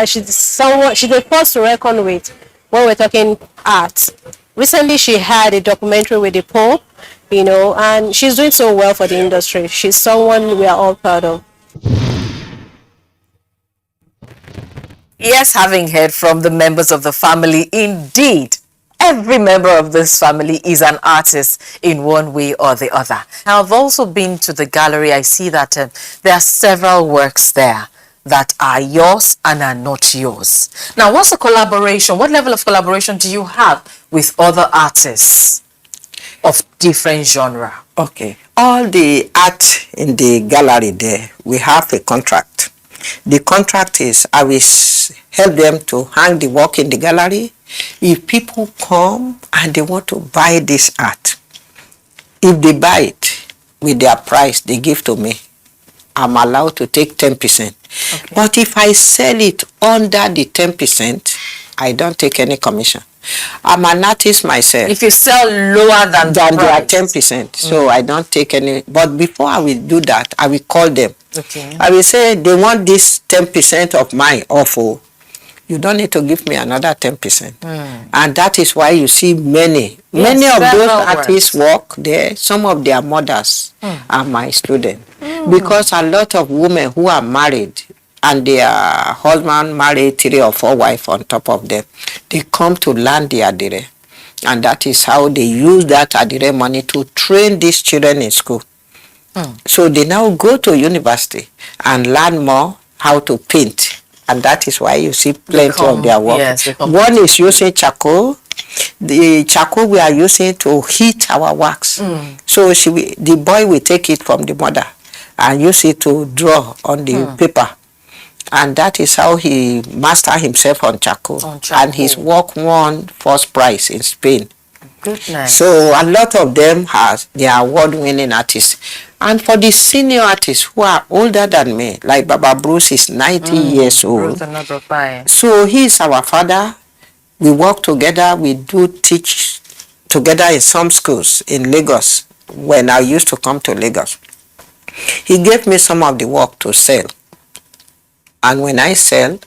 she's someone, she's a force to reckon with when we're talking art. Recently, she had a documentary with the Pope, and she's doing so well for the industry. She's someone we are all proud of. Yes, having heard from the members of the family, indeed, every member of this family is an artist in one way or the other. I've also been to the gallery. I see that there are several works there that are yours and are not yours. Now, what's the collaboration? What level of collaboration do you have with other artists of different genre? Okay. All the art in the gallery there, we have a contract. The contract is I will help them to hang the work in the gallery. If people come and they want to buy this art, if they buy it with their price they give to me, I'm allowed to take 10%. Okay. But if I sell it under the 10%, I don't take any commission. I'm an artist myself. If you sell lower than their 10%, so I don't take any. But before I will do that, I will call them. Okay. I will say they want this 10% of my offer. You don't need to give me another 10%. And that is why you see many of those artists work there. Some of their mothers are my students. Because a lot of women who are married and their husband married 3 or 4 wives on top of them, they come to learn the adire. And that is how they use that adire money to train these children in school. So they now go to university and learn more how to paint. And that is why you see plenty of their work. Yes, one is using charcoal. The charcoal we are using to heat our wax. So the boy will take it from the mother and use it to draw on the paper. And that is how he mastered himself on charcoal. And his work won first prize in Spain. Goodness. So a lot of them they are award-winning artists. And for the senior artists who are older than me, like Baba Bruce is 90 years old. So he is our father. We work together. We do teach together in some schools in Lagos when I used to come to Lagos. He gave me some of the work to sell. And when I sell,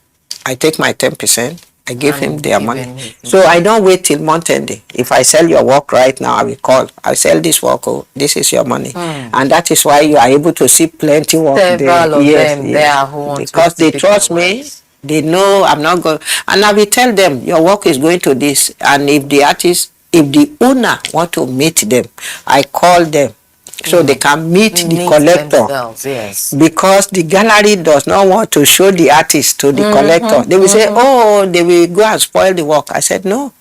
I take my 10%. I give him their money. So I don't wait till month ending. If I sell your work right now, I will call. I sell this work. Oh, this is your money. And that is why you are able to see plenty work there. Several of them there who want because they trust me. They know I'm not going. And I will tell them your work is going to this. And if the owner want to meet them, I call them. So they can meet the collector. Yes. Because the gallery does not want to show the artist to the collector. They will say, oh, they will go and spoil the work. I said, no.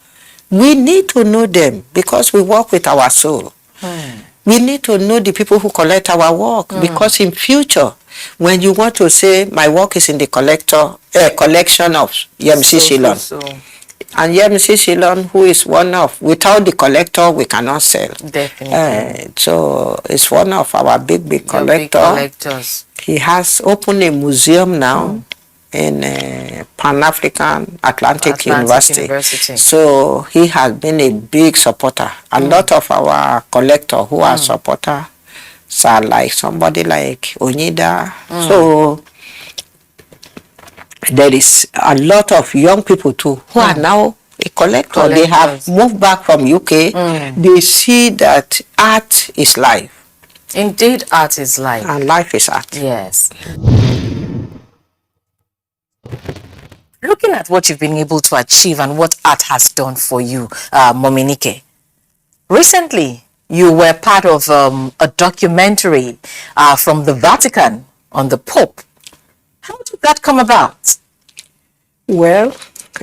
We need to know them because we work with our soul. We need to know the people who collect our work because in future, when you want to say, my work is in the collection of Yemisi Shilon. And Yemisi Shilon, who is one of, without the collector, we cannot sell. Definitely. So it's one of our big collectors. He has opened a museum now in Pan-African Atlantic University. So he has been a big supporter. A lot of our collectors who are supporters are like somebody like Onyida. So there is a lot of young people too who are now a collector. They have moved back from UK. They see that art is life. Indeed, art is life. And life is art. Yes. Looking at what you've been able to achieve and what art has done for you, Mominike, recently you were part of a documentary from the Vatican on the Pope. How did that come about? Well,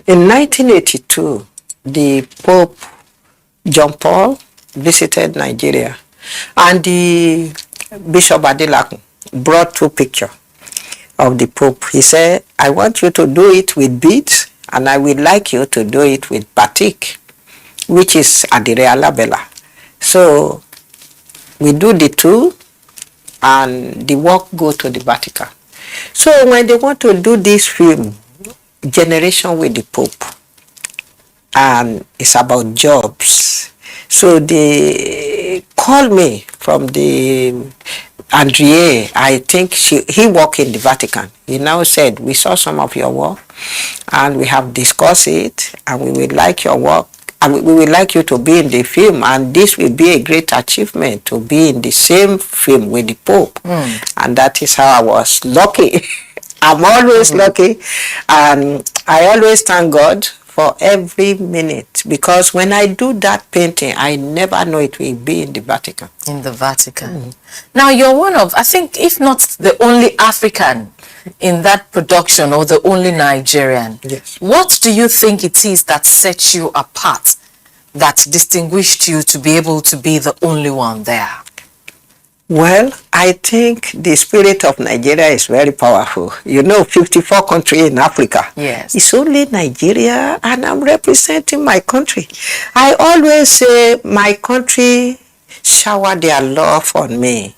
in 1982, the Pope John Paul visited Nigeria, and the Bishop Adelakun brought 2 pictures of the Pope. He said, I want you to do it with beads, and I would like you to do it with batik, which is Adire Alabella. So we do the 2, and the work go to the Vatican. So when they want to do this film, Generation with the Pope, and it's about jobs. So they called me from the Andrea. I think he worked in the Vatican. He now said, we saw some of your work and we have discussed it and we would like your work. And we would like you to be in the film, and this will be a great achievement to be in the same film with the Pope. And that is how I was lucky. I'm always lucky, and I always thank God for every minute, because when I do that painting, I never know it will be in the Vatican. In the Vatican. Now, you're one of, I think, if not the only African in that production or the only Nigerian. Yes. What do you think it is that sets you apart, that distinguished you to be able to be the only one there? Well, I think the spirit of Nigeria is very powerful. 54 countries in Africa. Yes. It's only Nigeria, and I'm representing my country. I always say my country shower their love on me,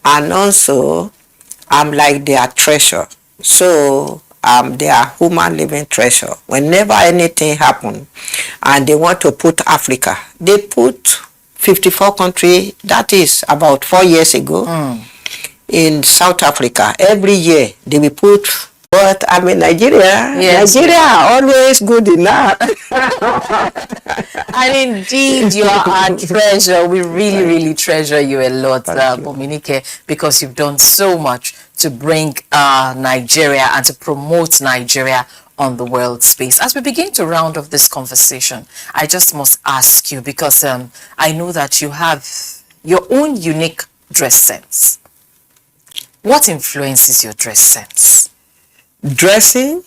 and also I'm like their treasure. So I'm their human living treasure. Whenever anything happens and they want to put Africa, they put 54 countries, that is about 4 years ago, in South Africa. Every year they will put, but I'm in Nigeria. Yes. Nigeria are always good enough. And indeed, you are our treasure. We really, really treasure you a lot, Bominike, because you've done so much to bring Nigeria and to promote Nigeria on the world space. As we begin to round off this conversation, I just must ask you, because I know that you have your own unique dress sense. What influences your dress sense? Dressing?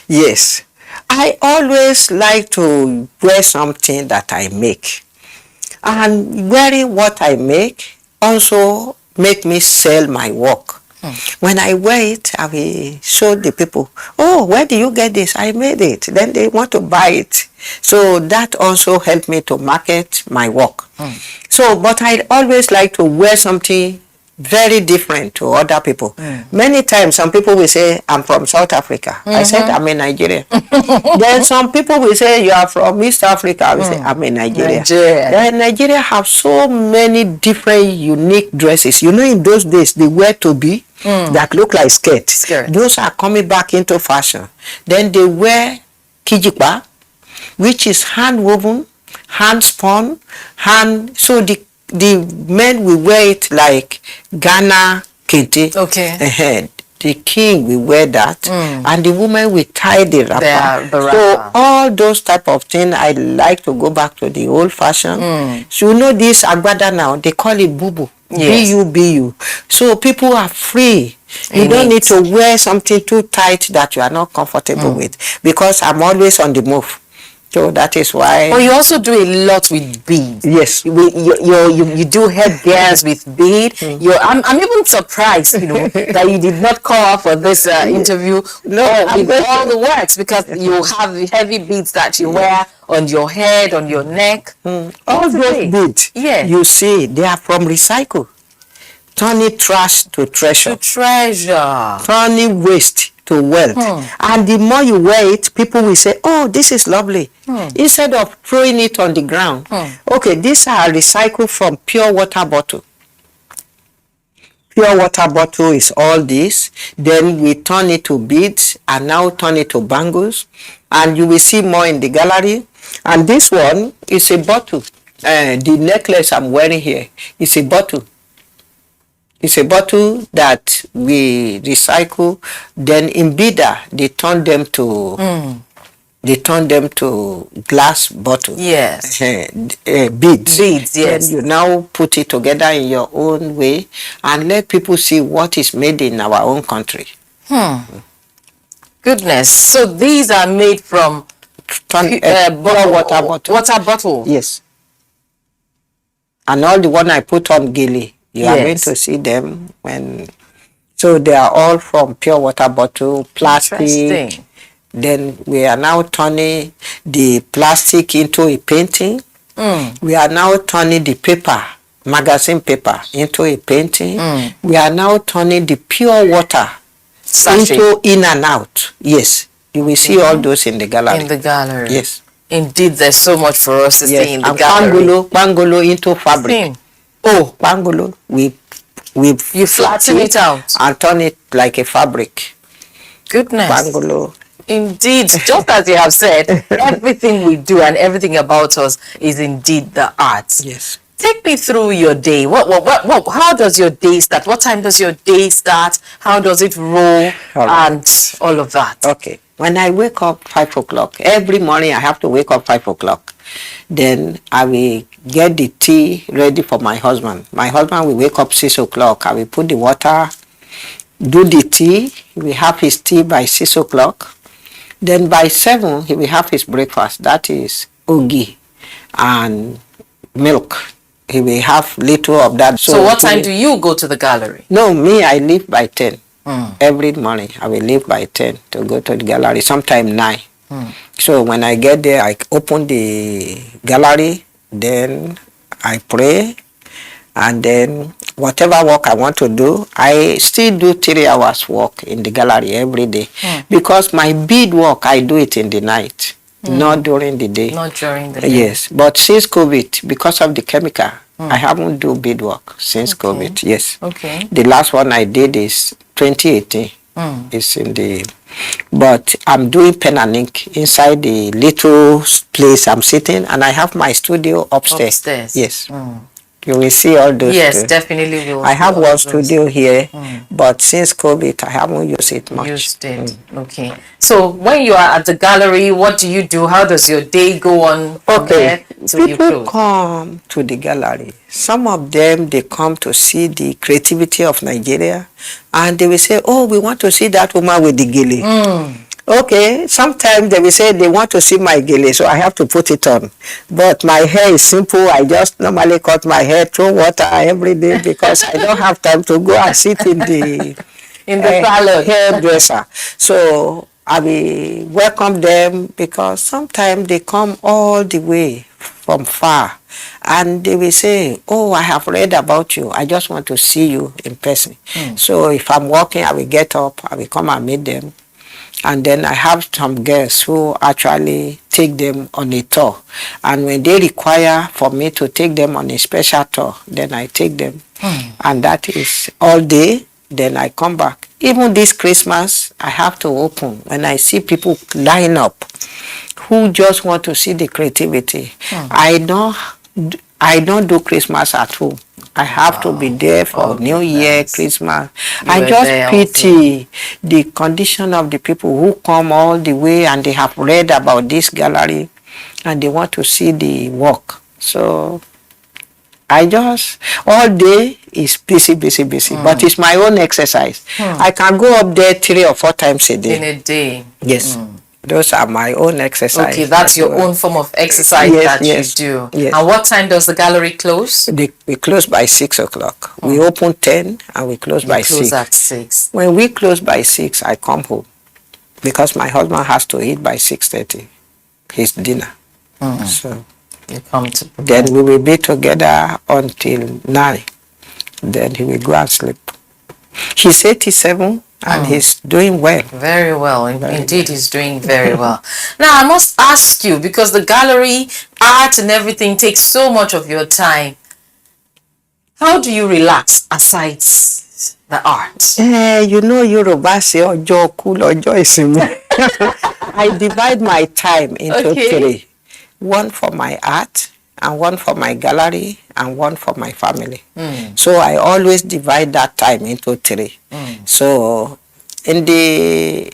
Yes. I always like to wear something that I make. And wearing what I make also make me sell my work. When I wear it, I will show the people, oh, where do you get this? I made it. Then they want to buy it. So that also helped me to market my work. So, but I always like to wear something very different to other people. Many times some people will say, I'm from South Africa. I said, I'm in Nigeria. Then some people will say, you are from East Africa. I will say, I'm in Nigeria. Then Nigeria have so many different unique dresses. In those days, they wear tobi that look like skirt. Those are coming back into fashion. Then they wear kijikpa, which is hand woven, hand spun, so the men will wear it like Ghana kente. Okay. The king will wear that, and the woman will tie the wrapper. The wrapper. So all those type of things, I like to go back to the old fashion. So this agbada now, they call it bubu. Yes. BU. So people are free. You don't need to wear something too tight that you are not comfortable with, because I'm always on the move. So that is why. But you also do a lot with beads. Yes. You do headgears with bead. I'm even surprised, that you did not call up for this interview. No, with all the works, because you have the heavy beads that you wear on your head, on your neck. All those beads, yes, you see, they are from recycle. Turning trash to treasure. Turning waste to wealth. And the more you wear it, people will say, oh, this is lovely. Instead of throwing it on the ground. Okay, these are recycled from pure water bottle. Pure water bottle is all this. Then we turn it to beads and now turn it to bangles. And you will see more in the gallery. And this one is a bottle. The necklace I'm wearing here is a bottle. It's a bottle that we recycle. Then in Bida, they turn them to glass bottles. Yes. Beads. Beads, yes. Then you now put it together in your own way and let people see what is made in our own country. Goodness. So these are made from water bottle. Water bottle. Yes. And all the one I put on gilly. You are going to see them when. So they are all from pure water bottle, plastic. Then we are now turning the plastic into a painting. We are now turning the paper, magazine paper, into a painting. We are now turning the pure water into in and out. Yes. You will see all those in the gallery. In the gallery. Yes. Indeed, there's so much for us to see in the and gallery. pangolo into fabric. Same. Oh, pangolo, we You flatten it out and turn it like a fabric. Goodness. Pangolo. Indeed, just as you have said, everything we do and everything about us is indeed the arts. Yes. Take me through your day. How does your day start? What time does your day start? How does it roll? All right. And all of that. Okay. When I wake up 5 o'clock, every morning I have to wake up 5 o'clock. Then I will get the tea ready for my husband. My husband will wake up 6 o'clock. I will put the water, do the tea. He will have his tea by 6 o'clock. Then by 7, he will have his breakfast. That is ogi and milk. He will have little of that. So what time do you go to the gallery? No, me, I leave by 10. Every morning, I will leave by 10 to go to the gallery, sometime 9. So when I get there, I open the gallery, then I pray, and then whatever work I want to do, I still do 3 hours work in the gallery every day. Because my bead work, I do it in the night, not during the day. Not during the day. Yes, but since COVID, because of the chemical, I haven't do beadwork since COVID. Yes. Okay. The last one I did is 2018. It's in the, but I'm doing pen and ink inside the little place I'm sitting, and I have my studio upstairs. Yes. You will see all those. Yes, definitely will. I have one studio here, but since COVID, I haven't used it much. Used it. Okay. So when you are at the gallery, what do you do? How does your day go on from there till you People close? come to the gallery. Some of them, they come to see the creativity of Nigeria, and they will say, oh, we want to see that woman with the gele. Okay, sometimes they will say they want to see my gele, so I have to put it on. But my hair is simple. I just normally cut my hair, throw water every day because I don't have time to go and sit in the salon hairdresser. So I will welcome them because sometimes they come all the way from far and they will say, oh, I have read about you. I just want to see you in person. So if I'm walking, I will get up, I will come and meet them. And then I have some girls who actually take them on a tour. And when they require for me to take them on a special tour, then I take them. And that is all day. Then I come back. Even this Christmas, I have to open. When I see people line up who just want to see the creativity, I don't do Christmas at home. I have to be there for New Year, Christmas. I just pity the condition of the people who come all the way and they have read about this gallery and they want to see the work. So I just, all day is busy. But it's my own exercise. I can go up there 3 or 4 times a day. In a day? Yes. Those are my own exercise. Okay, that's your own form of exercise you do. Yes. And what time does the gallery close? We close by 6 o'clock. We open 10 and we close by 6. Close at 6. When we close by 6, I come home because my husband has to eat by 6:30, his dinner. So you come to then we will be together until 9. Then he will go and sleep. He's 87 and he's doing well. Very well. Indeed, he's doing very well. Now, I must ask you, because the gallery, art and everything takes so much of your time. How do you relax aside the art? You know, Yoruba say, Ojo kú lọ́jọ́ ìsinmi. I divide my time into 3. One for my art, and one for my gallery, and one for my family. So I always divide that time into 3. So in the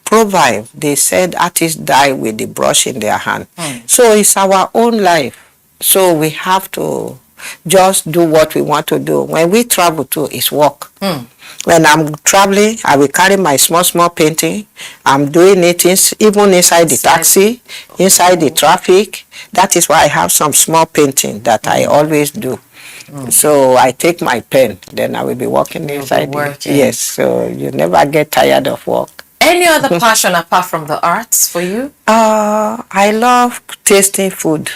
proverb, they said artists die with the brush in their hand. So it's our own life. So we have to just do what we want to do. When we travel too, it's work. When I'm traveling, I will carry my small painting. I'm doing it even inside the taxi, inside the traffic. That is why I have some small painting that I always do. So I take my pen, then I will be working inside. Yes, so you never get tired of work. Any other passion apart from the arts for you? I love tasting food.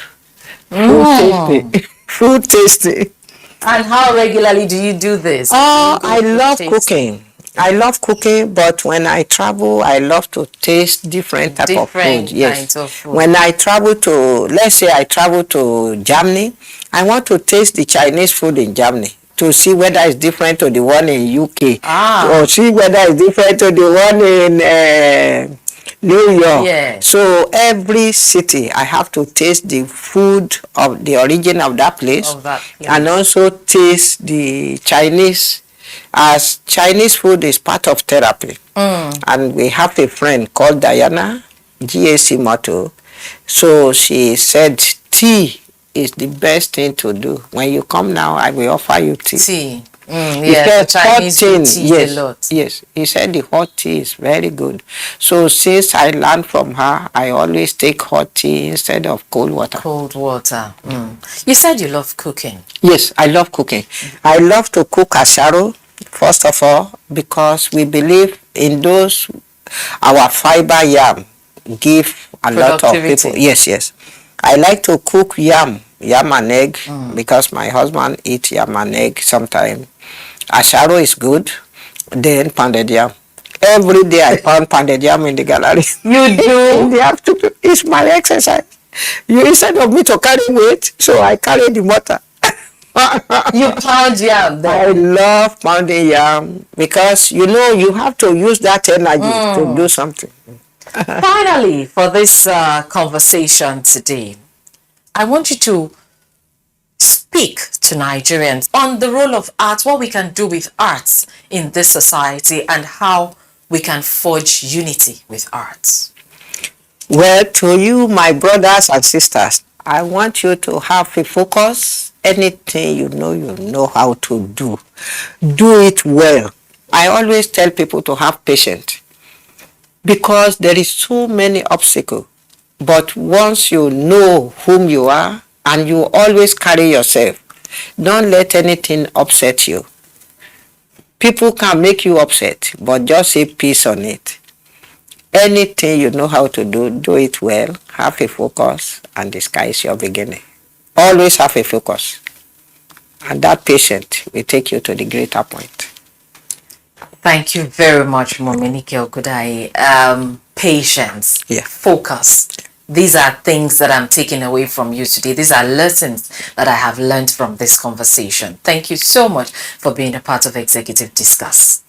Food tasting. And how regularly do you do this? I love cooking. I love cooking, but when I travel, I love to taste different type of food. Different Yes. kinds of food. When I travel to, let's say I travel to Germany, I want to taste the Chinese food in Germany to see whether it's different to the one in UK, or see whether it's different to the one in New York. Yes. So every city, I have to taste the food of the origin of that place, and also taste the Chinese, as Chinese food is part of therapy. And we have a friend called Diana, GAC motto. So she said tea is the best thing to do. When you come now, I will offer you tea. Tea. He Yeah, said Chinese hot tea yes, a lot. yes. He said the hot tea is very good. So since I learned from her, I always take hot tea instead of cold water. Cold water. You said you love cooking. Yes, I love cooking. I love to cook asharo, first of all, because we believe in those, our fiber yam give a lot of people. Yes, yes. I like to cook yam and egg, because my husband eats yam and egg sometimes. Asharo is good. Then pounded yam. Every day I pound pounded yam in the gallery. You do? In the afternoon. It's my exercise. Instead of me to carry weight, so I carry the mortar. You pound yam then? I love pounding yam because, you know, you have to use that energy to do something. Finally, for this conversation today, I want you to speak to Nigerians on the role of arts, what we can do with arts in this society, and how we can forge unity with arts. Well, to you, my brothers and sisters, I want you to have a focus. Anything you know how to do it well. I always tell people to have patience, because there is so many obstacles. But once you know whom you are and you always carry yourself, don't let anything upset you. People can make you upset, but just say peace on it. Anything you know how to do it well, have a focus, and the sky is your beginning. Always have a focus. And that patience will take you to the greater point. Thank you very much, Mominike Okudai. Patience, focus. These are things that I'm taking away from you today. These are lessons that I have learned from this conversation. Thank you so much for being a part of Executive Discuss.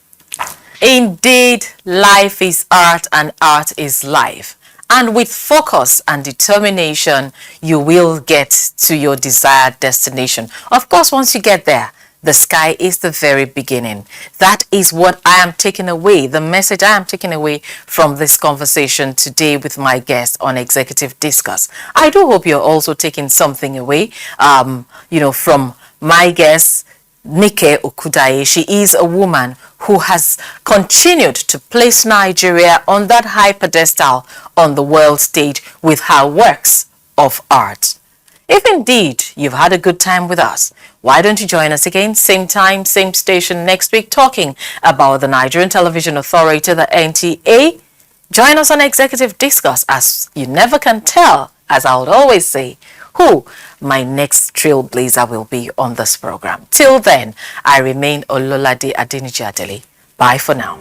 Indeed, life is art and art is life. And with focus and determination, you will get to your desired destination. Of course, once you get there, the sky is the very beginning. That is what I am taking away, the message I am taking away from this conversation today with my guest on Executive Discuss. I do hope you're also taking something away, from my guest, Nike Okudai. She is a woman who has continued to place Nigeria on that high pedestal on the world stage with her works of art. If indeed you've had a good time with us, why don't you join us again, same time, same station next week, talking about the Nigerian Television Authority, the NTA. Join us on Executive Discuss, as you never can tell, as I would always say, who my next trailblazer will be on this program. Till then, I remain Ololade Adeniji Adele. Bye for now.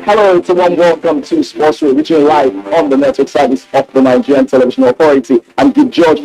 Hello, it's a warm welcome to Sports Radio, which is live on the network service of the Nigerian Television Authority. I'm Good George.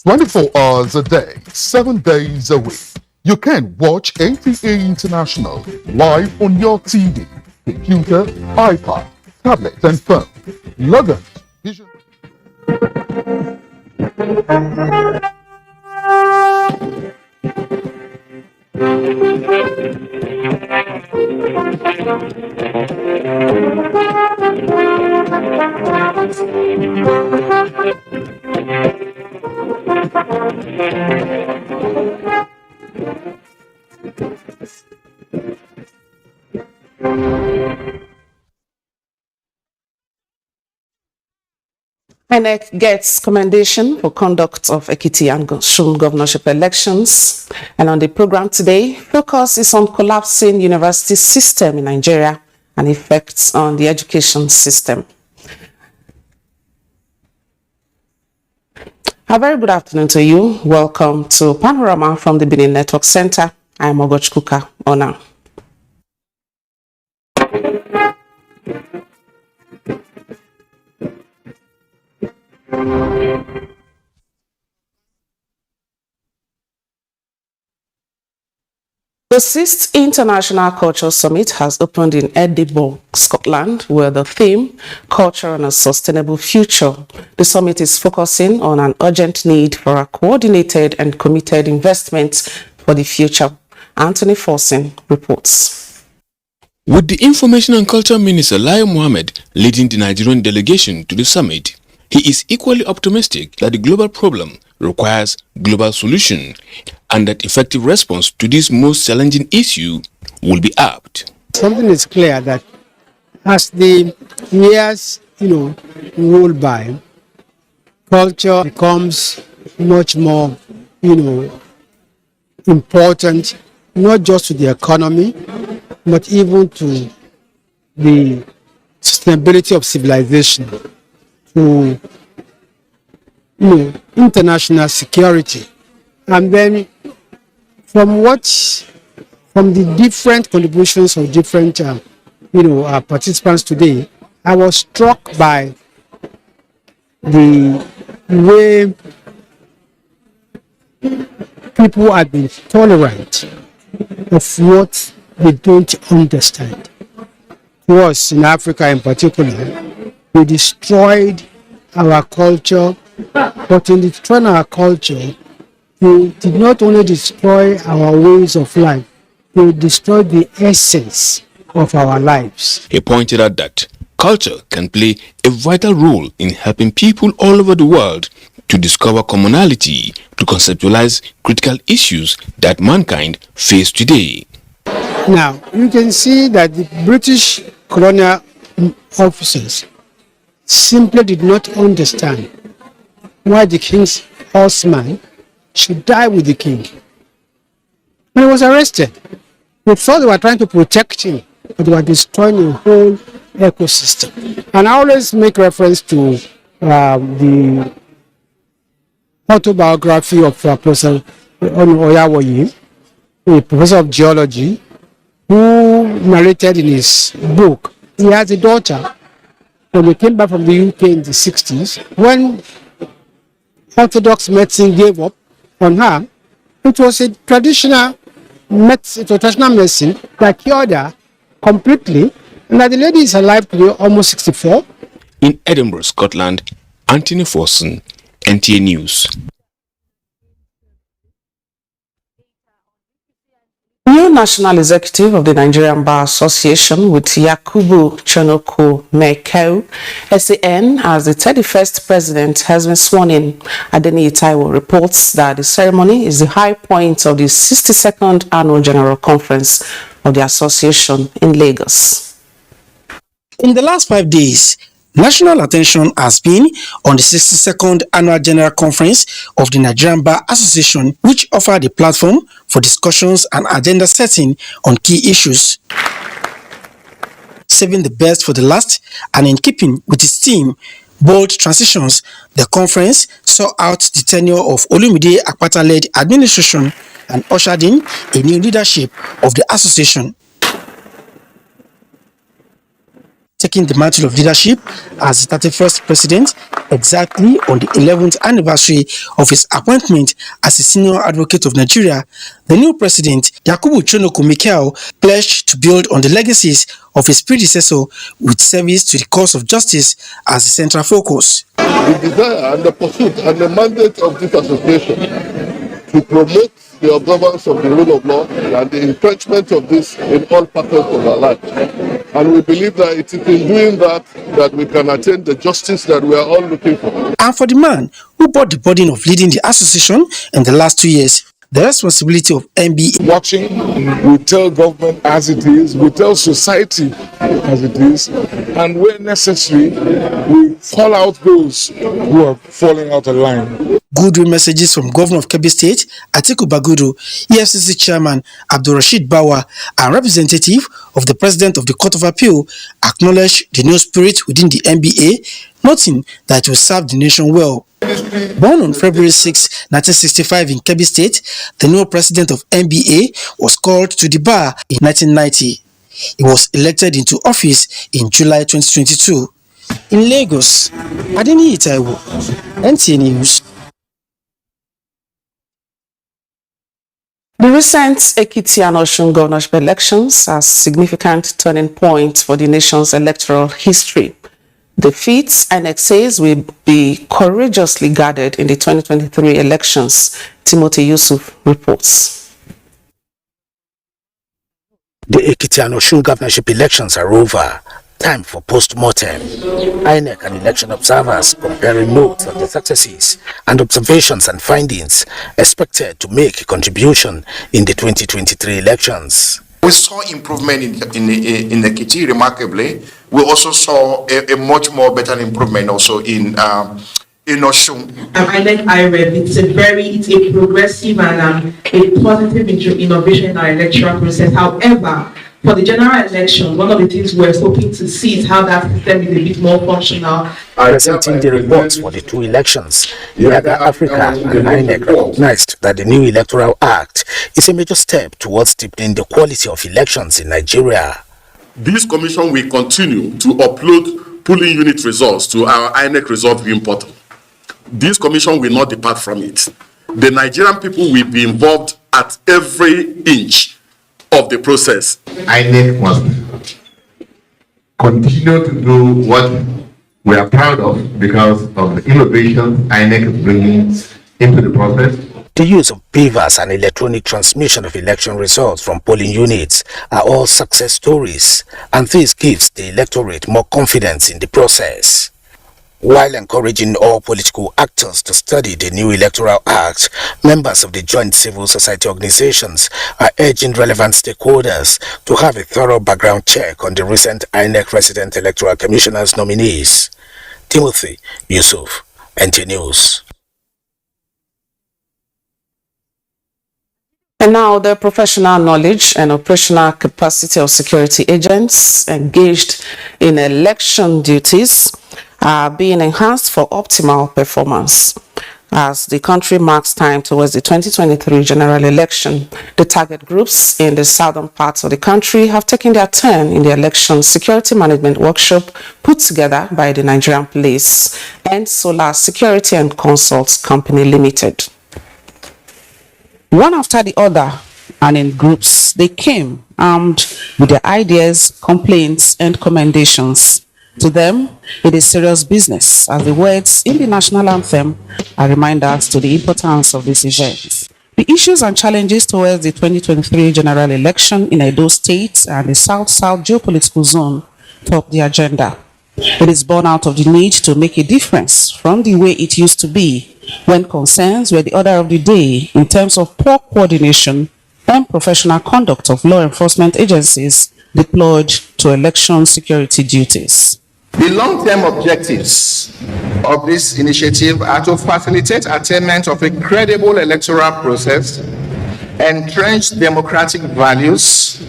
"24 hours a day, 7 days a week. You can watch NTA International live on your TV, computer, iPad, tablet, and phone. Log on. Vision. INEC gets commendation for conduct of Ekiti and Osun governorship elections. And on the program today, focus is on collapsing university system in Nigeria and effects on the education system. A very good afternoon to you. Welcome to Panorama from the Benin Network Center. I'm Ogochkuka Ona. The 6th International Cultural Summit has opened in Edinburgh, Scotland, with the theme, Culture and a Sustainable Future. The summit is focusing on an urgent need for a coordinated and committed investment for the future. Anthony Forson reports. With the Information and Culture Minister Lai Mohammed leading the Nigerian delegation to the summit, he is equally optimistic that the global problem requires global solution and that effective response to this most challenging issue will be apt. Something is clear that as the years, roll by, culture becomes much more, important, not just to the economy, but even to the sustainability of civilization, to international security. And then from the different contributions of different participants today, I was struck by the way people have been tolerant of what they don't understand. To us in Africa in particular, we destroyed our culture, but in destroying our culture, they did not only destroy our ways of life, they destroyed the essence of our lives. He pointed out that culture can play a vital role in helping people all over the world to discover commonality, to conceptualize critical issues that mankind face today. Now, you can see that the British colonial officers simply did not understand why the king's horseman should die with the king. When he was arrested, they thought they were trying to protect him, but they were destroying the whole ecosystem. And I always make reference to the autobiography of Professor Oyawoye, a professor of geology, who narrated in his book. He has a daughter. When they came back from the UK in the 60s, when Orthodox medicine gave up on her, it was a traditional medicine that cured her completely, and that the lady is alive today, almost 64. In Edinburgh, Scotland, Anthony Forson, NTA News. New National Executive of the Nigerian Bar Association with Yakubu Chonoko Mekeu, SAN, as the 31st president has been sworn in. Adeni Taiwo reports that the ceremony is the high point of the 62nd Annual General Conference of the association in Lagos. In the last 5 days, national attention has been on the 62nd Annual General Conference of the Nigerian Bar Association, which offered a platform for discussions and agenda setting on key issues. Saving the best for the last and in keeping with its theme, Bold Transitions, the conference saw out the tenure of Olumide Akpata-led administration and ushered in a new leadership of the association. Taking the mantle of leadership as the 31st president exactly on the 11th anniversary of his appointment as a senior advocate of Nigeria, the new president, Yakubu Chonoko Mikel, pledged to build on the legacies of his predecessor with service to the cause of justice as the central focus. The desire and the pursuit and the mandate of this association to promote the observance of the rule of law and the entrenchment of this in all facets of our life. And we believe that it is in doing that that we can attain the justice that we are all looking for. And for the man who bore the burden of leading the association in the last 2 years, the responsibility of NBA. Watching, we tell government as it is, we tell society as it is, and where necessary, we call out those who are falling out of line. Goodwill messages from Governor of Kebbi State, Atiku Bagudu, EFCC Chairman Abdulrasheed Bawa, and representative of the President of the Court of Appeal acknowledged the new spirit within the NBA, noting that it will serve the nation well. Born on February 6, 1965 in Kebbi State, the new president of NBA was called to the bar in 1990. He was elected into office in July 2022. In Lagos, Adeni Itaiwo, NTA News. The recent Ekiti and Osun governorship elections are significant turning points for the nation's electoral history. Defeats and excess will be courageously guarded in the 2023 elections, Timothy Yusuf reports. The Ekiti and Osun governorship elections are over. Time for post-mortem. INEC and election observers comparing notes on the successes and observations and findings expected to make a contribution in the 2023 elections. We saw improvement in Ekiti remarkably. We also saw a much more better improvement also in Osun. INEC IREV, it's a progressive and a positive innovation in our electoral process. However, for the general election, one of the things we're hoping to see is how that system is a bit more functional. Presenting the reports for the two elections, Yaga Africa and INEC recognized that the new Electoral Act is a major step towards deepening the quality of elections in Nigeria. This commission will continue to upload polling unit results to our INEC result viewing portal. This commission will not depart from it. The Nigerian people will be involved at every inch of the process. INEC must continue to do what we are proud of because of the innovations INEC is bringing into the process. The use of pavers and electronic transmission of election results from polling units are all success stories, and this gives the electorate more confidence in the process. While encouraging all political actors to study the new Electoral Act, members of the joint civil society organizations are urging relevant stakeholders to have a thorough background check on the recent INEC Resident Electoral Commissioners nominees. Timothy Yusuf, NTA News. And now the professional knowledge and operational capacity of security agents engaged in election duties are being enhanced for optimal performance. As the country marks time towards the 2023 general election, the target groups in the southern parts of the country have taken their turn in the election security management workshop put together by the Nigerian Police and Solar Security and Consults Company Limited. One after the other and in groups, they came armed with their ideas, complaints, and commendations. To them, it is serious business, as the words in the national anthem are reminders to the importance of this event. The issues and challenges towards the 2023 general election in Edo State and the South-South geopolitical zone top the agenda. It is born out of the need to make a difference from the way it used to be, when concerns were the order of the day in terms of poor coordination and professional conduct of law enforcement agencies deployed to election security duties. The long-term objectives of this initiative are to facilitate attainment of a credible electoral process, entrench democratic values,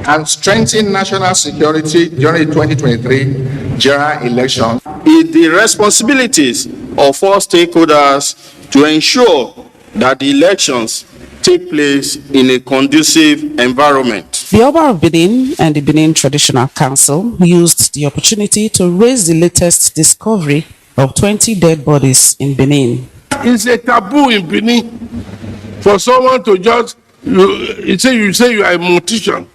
and strengthen national security during the 2023 general election. It's the responsibilities of all stakeholders to ensure that the elections take place in a conducive environment. The Oba of Benin and the Benin Traditional Council used the opportunity to raise the latest discovery of 20 dead bodies in Benin. It's a taboo in Benin for someone to just you say you are a mortician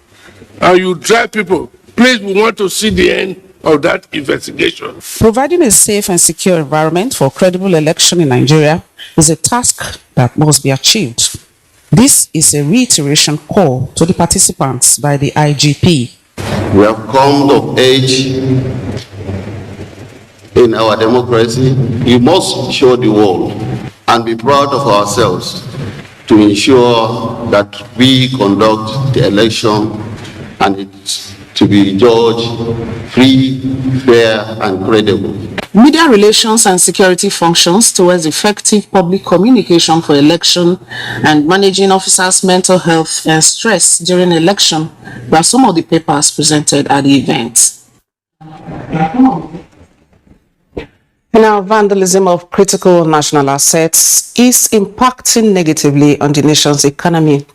and you drive people. Please, we want to see the end of that investigation. Providing a safe and secure environment for credible election in Nigeria is a task that must be achieved. This is a reiteration call to the participants by the IGP. We have come of age in our democracy. We must show the world and be proud of ourselves to ensure that we conduct the election and it's to be judged free, fair, and credible. Media relations and security functions towards effective public communication for election and managing officers' mental health and stress during election were some of the papers presented at the event. Now, vandalism of critical national assets is impacting negatively on the nation's economy.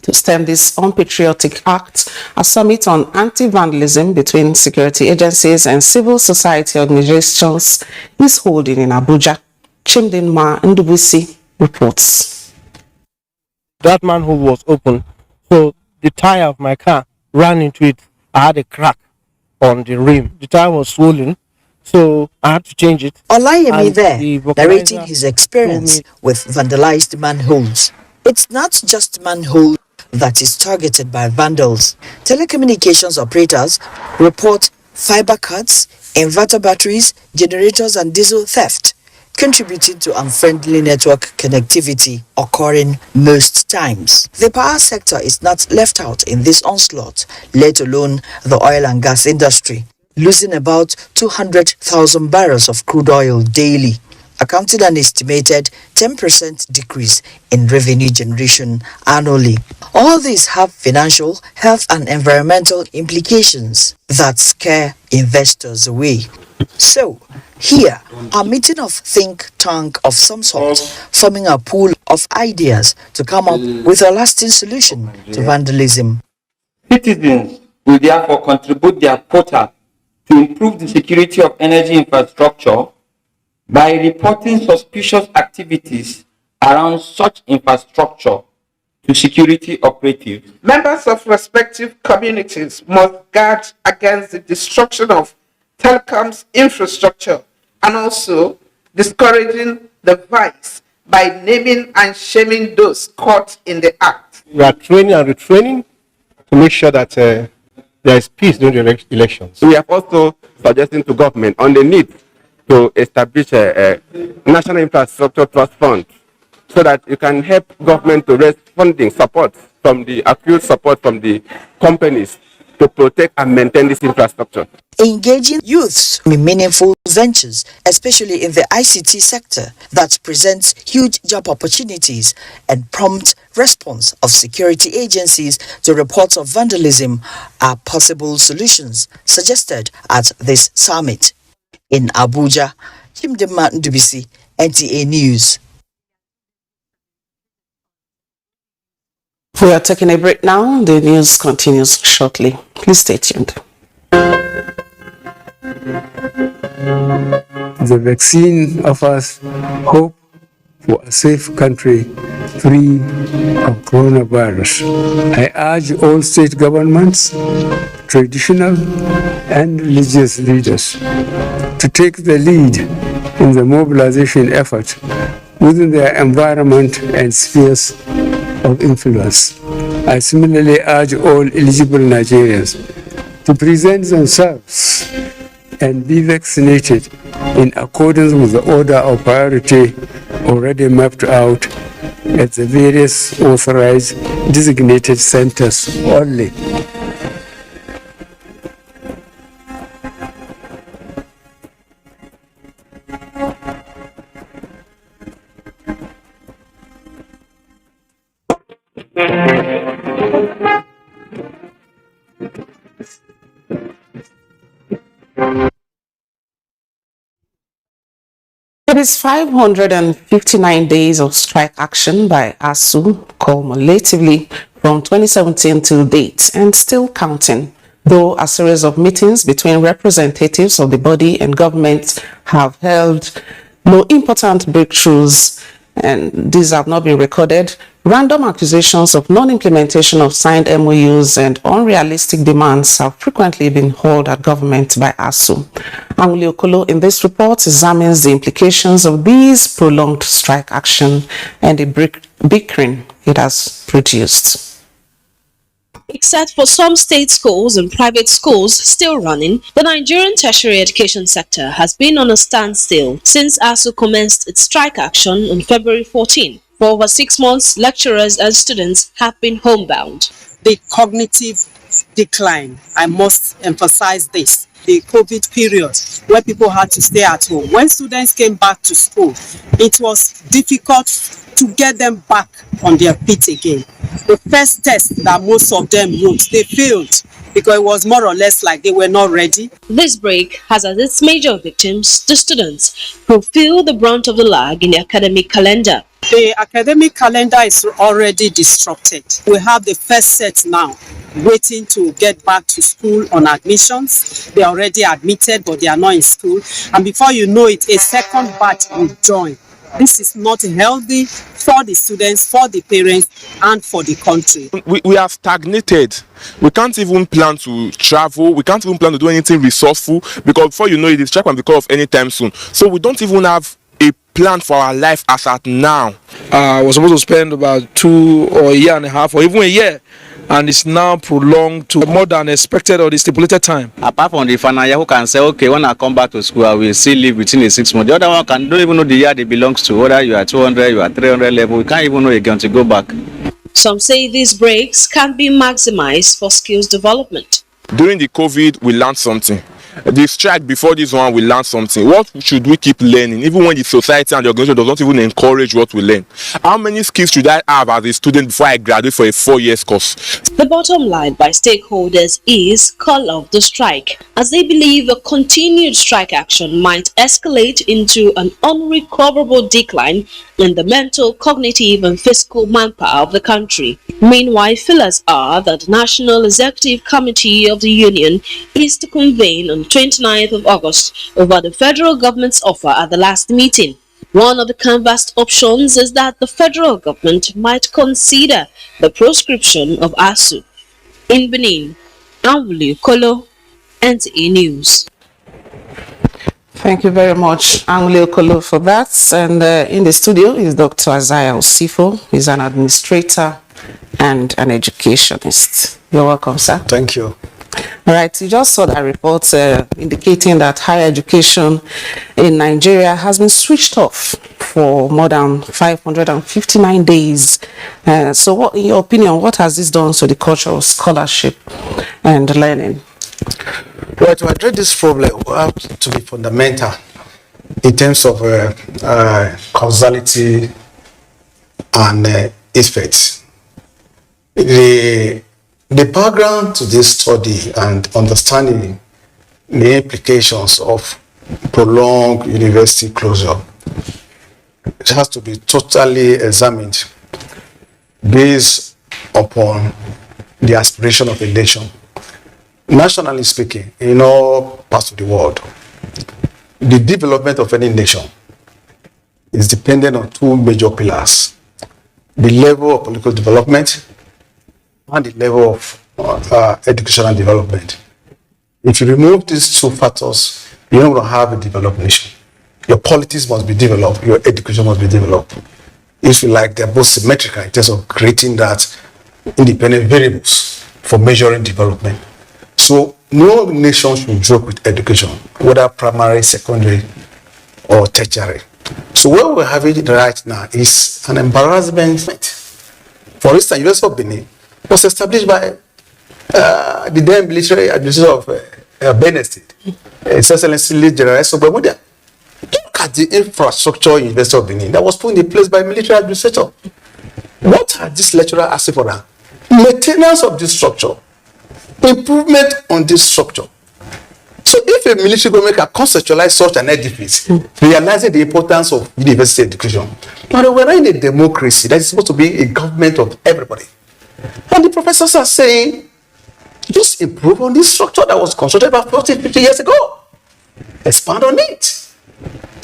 To stem this unpatriotic act, a summit on anti-vandalism between security agencies and civil society organizations is holding in Abuja. Chimdinma Ndubuisi reports. That manhole was open, so the tire of my car ran into it. I had a crack on the rim. The tire was swollen, so I had to change it. Olayemi there, narrating his experience with vandalized manholes. It's not just manhole that is targeted by vandals. Telecommunications operators report fiber cuts, inverter batteries, generators and diesel theft, contributing to unfriendly network connectivity occurring most times. The power sector is not left out in this onslaught, let alone the oil and gas industry, losing about 200,000 barrels of crude oil daily, accounting an estimated 10% decrease in revenue generation annually. All these have financial, health and environmental implications that scare investors away. So, here, a meeting of think tank of some sort, forming a pool of ideas to come up with a lasting solution to vandalism. Citizens will therefore contribute their quota to improve the security of energy infrastructure by reporting suspicious activities around such infrastructure to security operatives. Members of respective communities must guard against the destruction of telecoms infrastructure and also discouraging the vice by naming and shaming those caught in the act. We are training and retraining to make sure that there is peace during the elections. We are also suggesting to government on the need to establish a national infrastructure trust fund so that you can help government to raise funding support from the accrued support from the companies to protect and maintain this infrastructure. Engaging youths in meaningful ventures, especially in the ICT sector, that presents huge job opportunities and prompt response of security agencies to reports of vandalism are possible solutions suggested at this summit. In Abuja, Chimdinma Ndubuisi, NTA News. We are taking a break now. The news continues shortly. Please stay tuned. The vaccine offers hope for a safe country free of coronavirus. I urge all state governments, traditional and religious leaders to take the lead in the mobilization effort within their environment and spheres of influence. I similarly urge all eligible Nigerians to present themselves and be vaccinated in accordance with the order of priority already mapped out at the various authorized designated centers only. It is 559 days of strike action by ASU cumulatively from 2017 till date and still counting, though a series of meetings between representatives of the body and government have held no important breakthroughs, and these have not been recorded. Random accusations of non-implementation of signed MOUs and unrealistic demands have frequently been hurled at government by ASU. Anguli Okolo in this report examines the implications of these prolonged strike action and the bickering it has produced. Except for some state schools and private schools still running, the Nigerian tertiary education sector has been on a standstill since ASU commenced its strike action on February 14. For over 6 months, lecturers and students have been homebound. The cognitive decline, I must emphasize this, the COVID period where people had to stay at home. When students came back to school, it was difficult to get them back on their feet again. The first test that most of them wrote, they failed because it was more or less like they were not ready. This break has as its major victims the students, who feel the brunt of the lag in the academic calendar. The academic calendar is already disrupted. We have the first set now waiting to get back to school on admissions. They are already admitted, but they are not in school. And before you know it, a second batch will join. This is not healthy for the students, for the parents, and for the country. We have stagnated. We can't even plan to travel. We can't even plan to do anything resourceful, because before you know it, the strike can be cut off anytime soon. So we don't even have a plan for our life as at now. I was supposed to spend about 2 or a year and a half or even a year, and it's now prolonged to more than expected or the stipulated time. Apart from the final year who can say, okay, when I come back to school, I will still live within the 6 months. The other one don't even know the year they belongs to, whether you are 200, you are 300 level, you can't even know again to go back. Some say these breaks can be maximized for skills development. During the COVID, we learned something. The strike before this one, we learned something. What should we keep learning, even when the society and the organization does not even encourage what we learn? How many skills should I have as a student before I graduate for a 4-year course? The bottom line by stakeholders is call off the strike, as they believe a continued strike action might escalate into an unrecoverable decline in the mental, cognitive and physical manpower of the country. Meanwhile, feelers are that the National Executive Committee of the Union is to convene on 29th of August over the federal government's offer at the last meeting. One of the canvassed options is that the federal government might consider the proscription of ASU. In Benin, Anguli Okolo, NTA News. Thank you very much, Anguli Okolo, for that. And in the studio is Dr. Isaiah Osifo. He's an administrator and an educationist. You're welcome, sir. Thank you. All right, you just saw that report indicating that higher education in Nigeria has been switched off for more than 559 days. So what, in your opinion, what has this done to the culture of scholarship and learning? Well, to address this problem, we have to be fundamental in terms of causality and effects. The background to this study and understanding the implications of prolonged university closure, it has to be totally examined based upon the aspiration of a nation. Nationally speaking, in all parts of the world, the development of any nation is dependent on 2 major pillars: the level of political development and the level of educational development. If you remove these 2 factors, you're not going to have a developed nation. Your politics must be developed, your education must be developed. If you like, they're both symmetrical in terms of creating that independent variables for measuring development. So no nation should joke with education, whether primary, secondary, or tertiary. So what we're having right now is an embarrassment. For instance, University of Benin was established by the then military administrator of Benin State, His Excellency General Sobramudia. Look at the infrastructure in University of Benin that was put in place by military administrator. What are these lecturers asking for now? Maintenance of this structure, improvement on this structure. So if a military government can conceptualize such an edifice, realizing the importance of university education, but we're not in a democracy that is supposed to be a government of everybody. And the professors are saying, just improve on this structure that was constructed about 40, 50 years ago. Expand on it.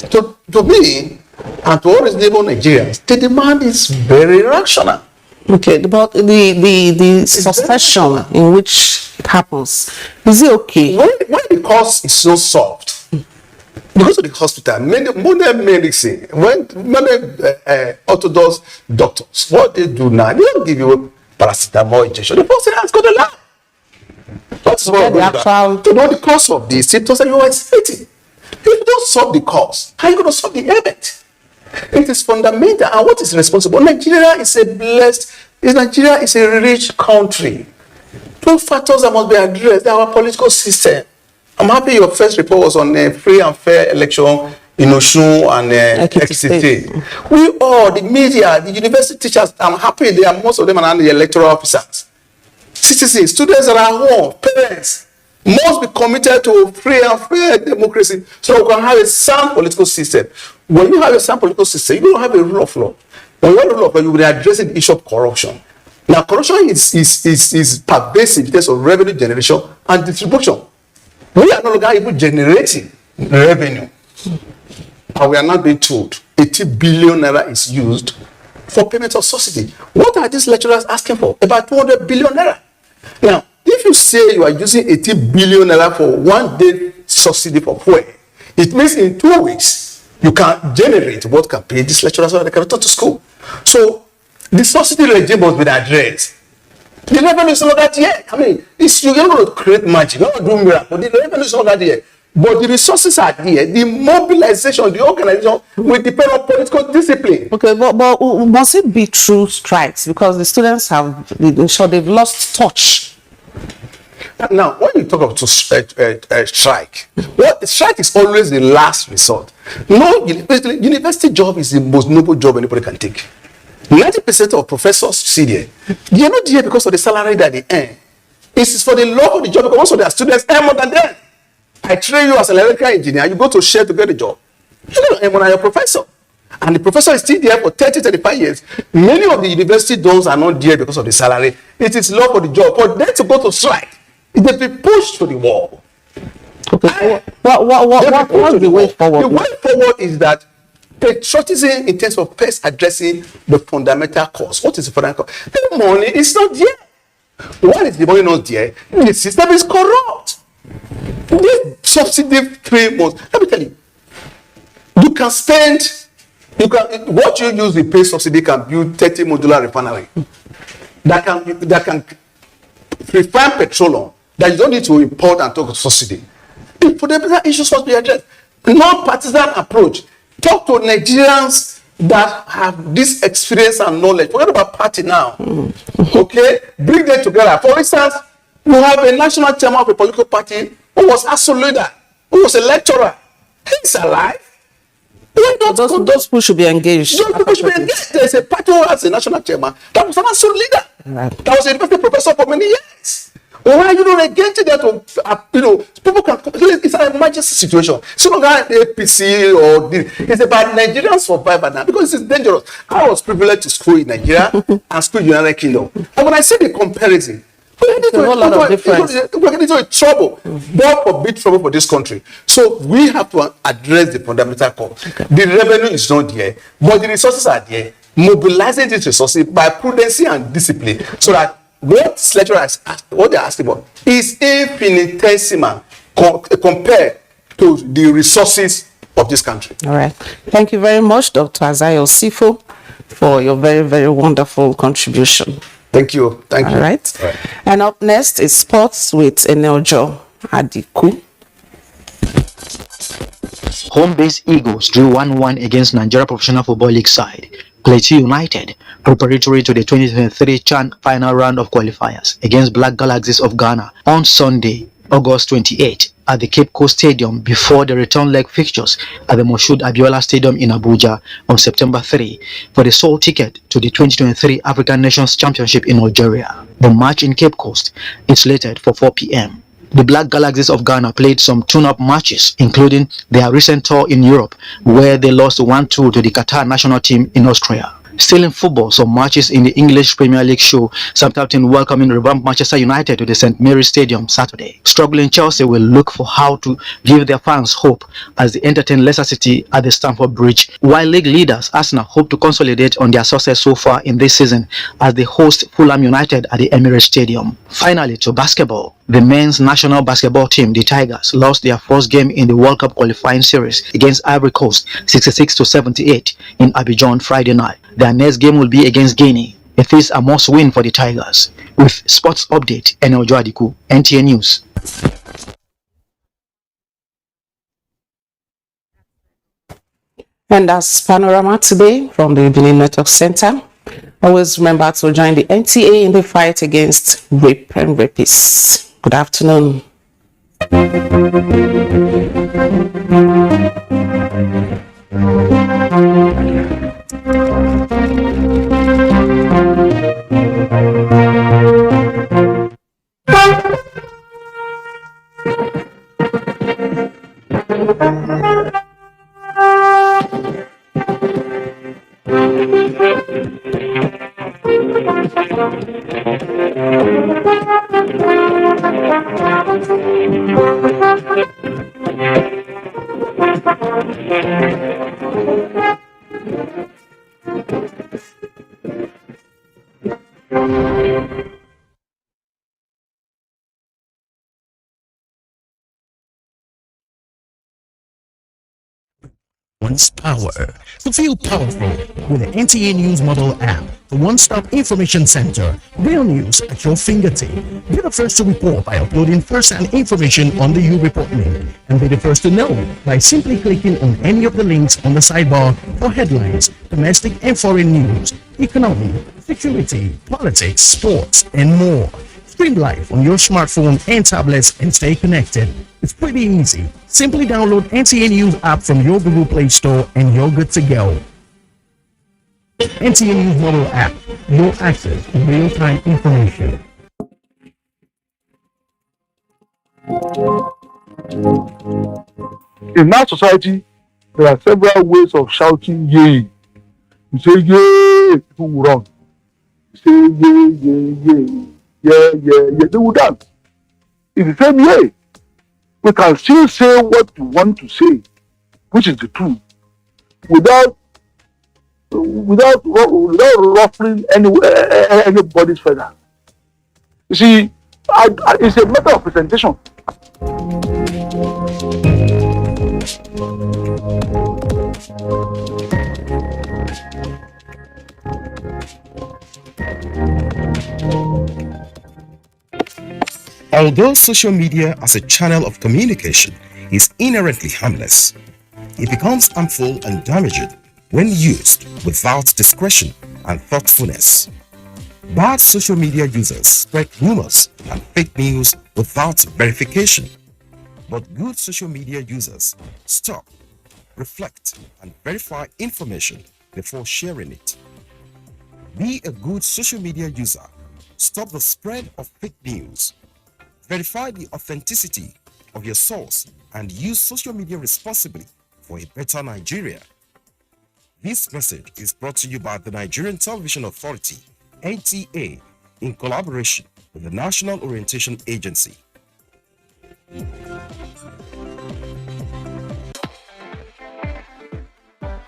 To me, and to all reasonable Nigerians, the demand is very rational. Okay, but the succession in which it happens, is it okay? When the cause is so solved, because of the hospital, modern medicine, when orthodox doctors, what they do now, they don't give you paracetamol injection. The person has got a lab. That's what we do. To know the cause of the symptoms that you are expecting. If you don't solve the cause, how are you going to solve the event? It is fundamental. And what is responsible? Nigeria is a rich country. Two factors that must be addressed. Our political system. I'm happy your first report was on a free and fair election in Osun and Ekiti State. We all, the media, the university teachers, I'm happy they are, most of them are the electoral officers. Citizens, students that are home, parents, must be committed to free and fair democracy so we can have a sound political system. When you have a sound political system, you don't have a rule of law. When you have a rule of law, you will address the issue of corruption. Now, corruption is pervasive in terms of revenue generation and distribution. We are no longer even generating revenue. And we are not being told 80 billion naira is used for payment of subsidy. What are these lecturers asking for? About 200 billion naira. Now, if you say you are using 80 billion naira for 1 day subsidy for fuel, it means in 2 weeks you can generate what can pay these lecturers so that they can return to school. So the subsidy regime must be addressed. The revenue is not that yet. I mean, you're going to create magic, you're going to do miracle. The revenue is not that yet. But the resources are there. The mobilization, the organization will depend on political discipline. Okay, but must it be true strikes? Because the students have, they've lost touch. Now, when you talk about strike, strike is always the last resort. No, university job is the most noble job anybody can take. 90% of professors see there. They are not there because of the salary that they earn. It is for the love of the job because most of their students earn more than them. I train you as an electrical engineer, you go to share to get a job. You don't earn more than your professor. And the professor is still there for 30, 35 years. Many of the university dons are not there because of the salary. It is love for the job. For them to go to strike, they be pushed to the wall. Okay. What's the way forward? The way forward is that patriotism in terms of first addressing the fundamental cause. What is the fundamental cause? The money is not there. Why is the money not there? The system is corrupt. This subsidy 3 months. Let me tell you, what you use the pay subsidy can build 30 modular refinery that can refine petroleum that you don't need to import and talk subsidy. The fundamental issues must be addressed. Non-partisan approach. Talk to Nigerians that have this experience and knowledge. Forget about party now. Okay? Bring them together. For instance, you have a national chairman of a political party who was a leader, who was a lecturer. He's alive. Those people should be engaged. Those people should be engaged. There's a party who has a national chairman that was an absolute leader. Right. That was a university professor for many years. Why are you not engaging them to, people can, it's an emergency situation. It's no longer APC or it's about Nigerian survival now because it's dangerous. I was privileged to school in Nigeria and school in the United Kingdom. And when I see the comparison, we're into a trouble. God forbid trouble for this country. So we have to address the fundamental cause. Okay. The revenue is not there, but the resources are there. Mobilizing these resources by prudency and discipline so that what lecturers what they're asking for is infinitesimal compared to the resources of this country. All right. Thank you very much, Dr. Azayo Sifo, for your very, very wonderful contribution. Thank you. Thank you. All right. And up next is sports with Eneljo Adiku. Home-based Eagles drew 1-1 against Nigeria Professional Football League side Plateau United, preparatory to the 2023 CHAN final round of qualifiers against Black Galaxies of Ghana on Sunday, August 28. at the Cape Coast Stadium before the return leg fixtures at the Moshood Abiola Stadium in Abuja on September 3 for the sole ticket to the 2023 African Nations Championship in Algeria. The match in Cape Coast is slated for 4 p.m. The Black Galaxies of Ghana played some tune-up matches, including their recent tour in Europe, where they lost 1-2 to the Qatar national team in Austria. Still in football, some matches in the English Premier League show Southampton welcoming revamped Manchester United to the St Mary's Stadium Saturday. Struggling Chelsea will look for how to give their fans hope as they entertain Leicester City at the Stamford Bridge, while league leaders Arsenal hope to consolidate on their success so far in this season as they host Fulham United at the Emirates Stadium. Finally, to basketball. The men's national basketball team, the Tigers, lost their first game in the World Cup qualifying series against Ivory Coast 66-78 in Abidjan Friday night. Their next game will be against Guinea. It is a must win for the Tigers. With sports update, Enel Joadiku, NTA News. And that's Panorama today from the Benin Network Center. Always remember to join the NTA in the fight against rape and rapists. Good afternoon. One's power to feel powerful with the NTA News Mobile app, the one-stop information center. Real news at your fingertip. Be the first to report by uploading first-hand information on the U Report link, and be the first to know by simply clicking on any of the links on the sidebar for headlines, domestic and foreign news, economy, security, politics, sports, and more. Stream live on your smartphone and tablets and stay connected. It's pretty easy. Simply download NTA News app from your Google Play Store and you're good to go. NTA News mobile app, your access to real-time information. In our society, there are several ways of shouting yay. You say yay, people will run. You say yay, yay, yay. Yeah, they will dance. It's the same way. We can still say what we want to say, which is the truth, without ruffling anybody's feather. You see, it's a matter of presentation. Although social media as a channel of communication is inherently harmless, it becomes harmful and damaging when used without discretion and thoughtfulness. Bad social media users spread rumors and fake news without verification. But good social media users stop, reflect, and verify information before sharing it. Be a good social media user. Stop the spread of fake news. Verify the authenticity of your source and use social media responsibly for a better Nigeria. This message is brought to you by the Nigerian Television Authority, NTA, in collaboration with the National Orientation Agency.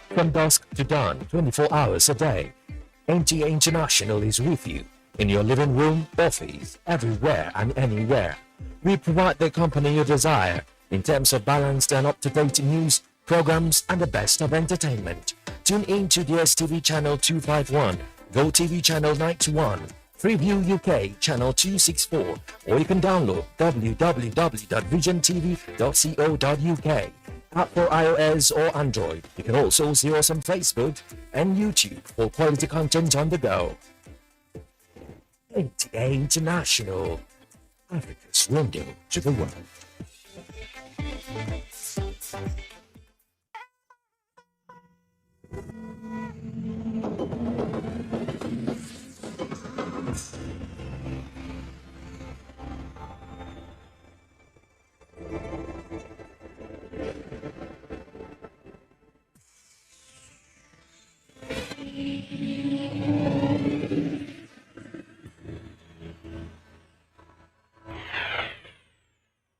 From dusk to dawn, 24 hours a day, NTA International is with you. In your living room, office, everywhere and anywhere. We provide the company you desire in terms of balanced and up-to-date news, programs, and the best of entertainment. Tune in to DSTV channel 251, GoTV channel 91, Freeview UK channel 264, or you can download www.visiontv.co.uk. App for iOS or Android. You can also see us on Facebook and YouTube for quality content on the go. NTA International, Africa's window to the world.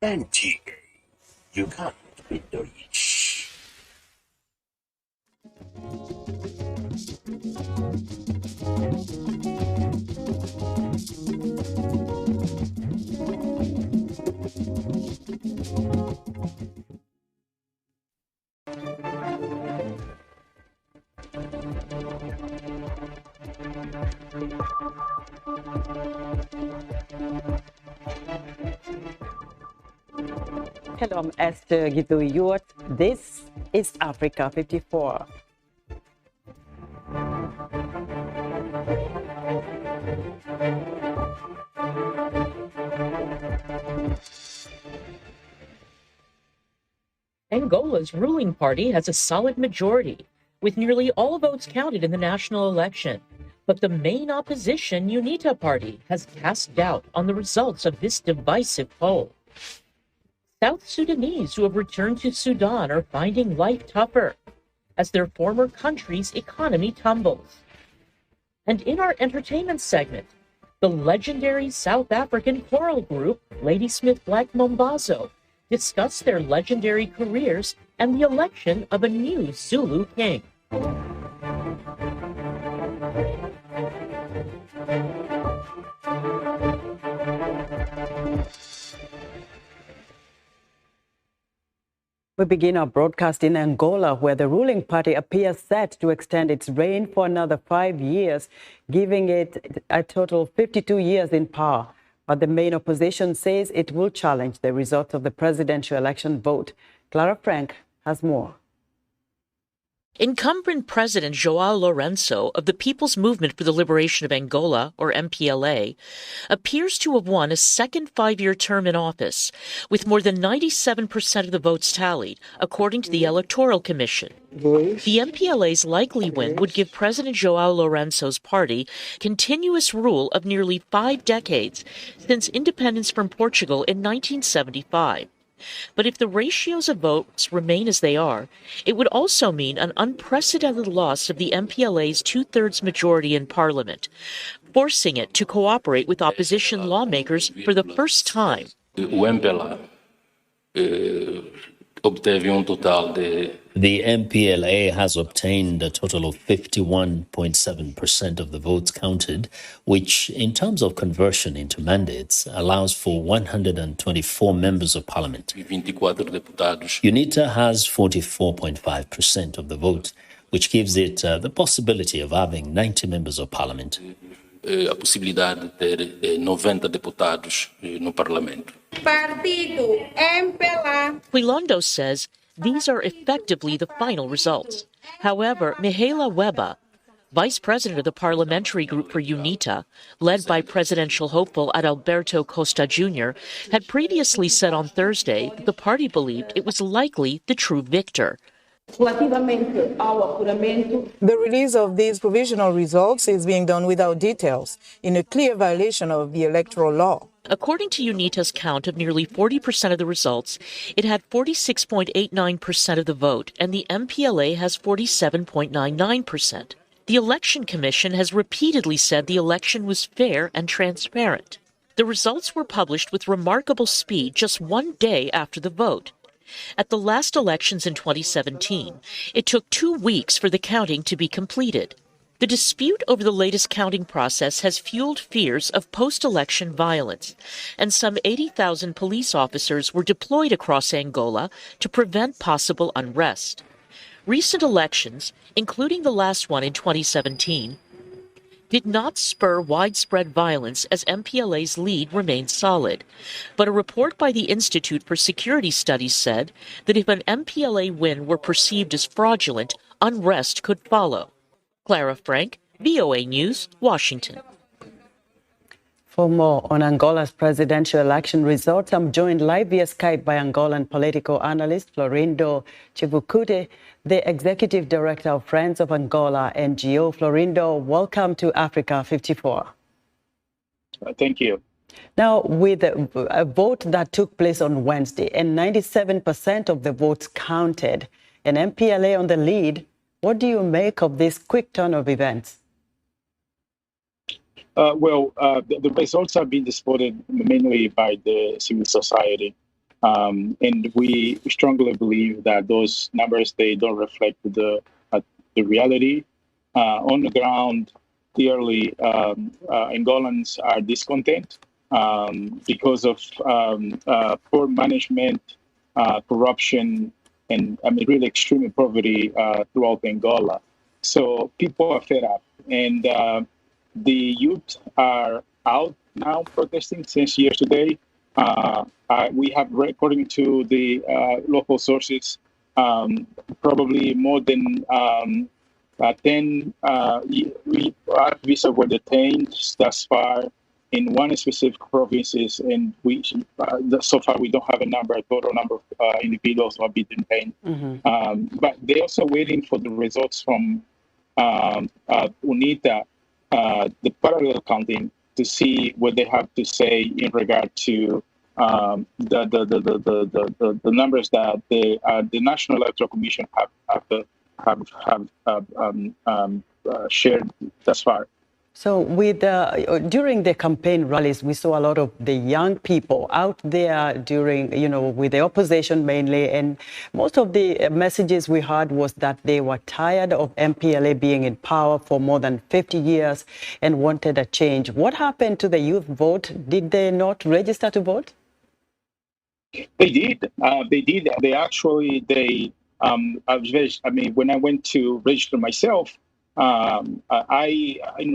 NTA, you can't beat the rich. Hello, I'm Esther Giduyot. This is Africa 54. Angola's ruling party has a solid majority, with nearly all votes counted in the national election. But the main opposition, UNITA Party, has cast doubt on the results of this divisive poll. South Sudanese who have returned to Sudan are finding life tougher as their former country's economy tumbles. And in our entertainment segment, the legendary South African choral group Ladysmith Black Mambazo discuss their legendary careers and the election of a new Zulu king. We begin our broadcast in Angola, where the ruling party appears set to extend its reign for another 5 years, giving it a total of 52 years in power. But the main opposition says it will challenge the results of the presidential election vote. Clara Frank has more. Incumbent President João Lourenço of the People's Movement for the Liberation of Angola, or MPLA, appears to have won a second 5-year term in office, with more than 97% of the votes tallied, according to the Electoral Commission. The MPLA's likely win would give President João Lourenço's party continuous rule of nearly 5 decades, since independence from Portugal in 1975. But if the ratios of votes remain as they are, it would also mean an unprecedented loss of the MPLA's 2/3 majority in parliament, forcing it to cooperate with opposition lawmakers for the first time. The MPLA has obtained a total of 51.7% of the votes counted, which, in terms of conversion into mandates, allows for 124 members of parliament. UNITA has 44.5% of the vote, which gives it the possibility of having 90 members of parliament. A possibilidade de ter 90 deputados no parlamento. Partido MPLA. Quilondo says these are effectively the final results. However, Mihaela Weba, vice president of the parliamentary group for UNITA, led by presidential hopeful Adalberto Costa Jr., had previously said on Thursday that the party believed it was likely the true victor. The release of these provisional results is being done without details, in a clear violation of the electoral law. According to UNITA's count of nearly 40% of the results, it had 46.89% of the vote, and the MPLA has 47.99%. The Election Commission has repeatedly said the election was fair and transparent. The results were published with remarkable speed just 1 day after the vote. At the last elections in 2017, it took 2 weeks for the counting to be completed. The dispute over the latest counting process has fueled fears of post-election violence, and some 80,000 police officers were deployed across Angola to prevent possible unrest. Recent elections, including the last one in 2017, did not spur widespread violence as MPLA's lead remained solid. But a report by the Institute for Security Studies said that if an MPLA win were perceived as fraudulent, unrest could follow. Clara Frank, VOA News, Washington. For more on Angola's presidential election results, I'm joined live via Skype by Angolan political analyst Florindo Chivukute, the executive director of Friends of Angola NGO. Florindo, welcome to Africa 54. Thank you. Now, with a vote that took place on Wednesday and 97% of the votes counted, and MPLA on the lead, what do you make of this quick turn of events? The results have been disputed mainly by the civil society. And we strongly believe that those numbers, they don't reflect the reality. On the ground, clearly, Angolans are discontent because of poor management, corruption, and really extreme poverty throughout Angola. So people are fed up, and the youth are out now protesting since yesterday. We have, according to the local sources, probably more than 10 activists were detained thus far in one specific provinces, and so far we don't have a total number of individuals who have been detained. But they're also waiting for the results from UNITA, the parallel counting, to see what they have to say in regard to the numbers that the National Electoral Commission have shared thus far. So, with during the campaign rallies, we saw a lot of the young people out there during, with the opposition mainly, and most of the messages we heard was that they were tired of MPLA being in power for more than 50 years and wanted a change. What happened to the youth vote? Did they not register to vote? They did. They did. They actually, when I went to register myself, in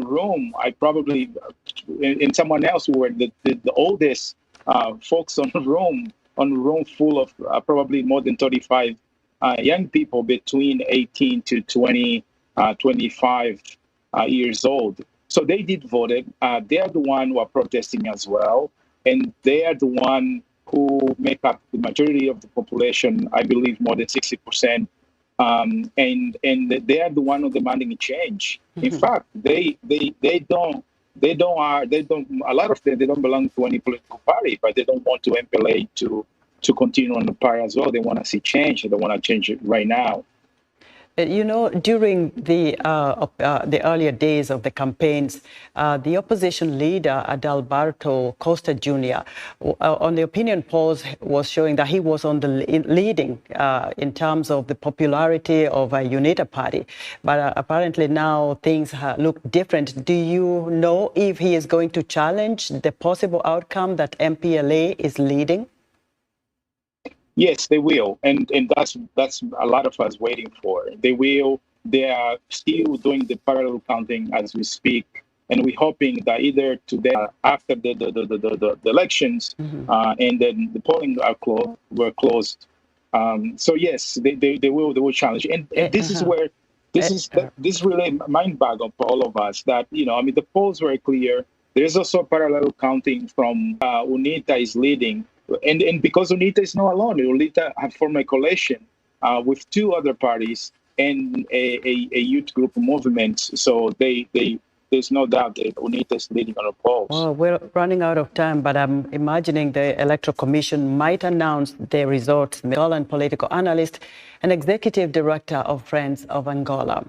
Rome, I probably, and someone else who were the oldest folks on Rome full of probably more than 35 young people between 18 to 25 years old. So they did vote. They are the one who are protesting as well, and they are the one who make up the majority of the population. I believe more than 60%. And they are the one who are demanding a change. In fact, a lot of them, they don't belong to any political party, but they don't want to MPLA to continue on the party as well. They want to see change. They want to change it right now. During the earlier days of the campaigns, the opposition leader, Adalberto Costa Jr., on the opinion polls was showing that he was on the leading in terms of the popularity of a UNITA party. But apparently now things look different. Do you know if he is going to challenge the possible outcome that MPLA is leading? Yes, they will, and that's a lot of us waiting for. They will. They are still doing the parallel counting as we speak, and we're hoping that either today, after the elections, and then the polling were closed. So yes, they will challenge, and this is where this really mind-boggling for all of us. That the polls were clear. There's also parallel counting from UNITA is leading. And because UNITA is not alone, UNITA have formed a coalition with two other parties and a youth group movement. So there's no doubt that UNITA is leading on the polls. Well, we're running out of time, but I'm imagining the Electoral Commission might announce their results. Angolan political analyst and executive director of Friends of Angola.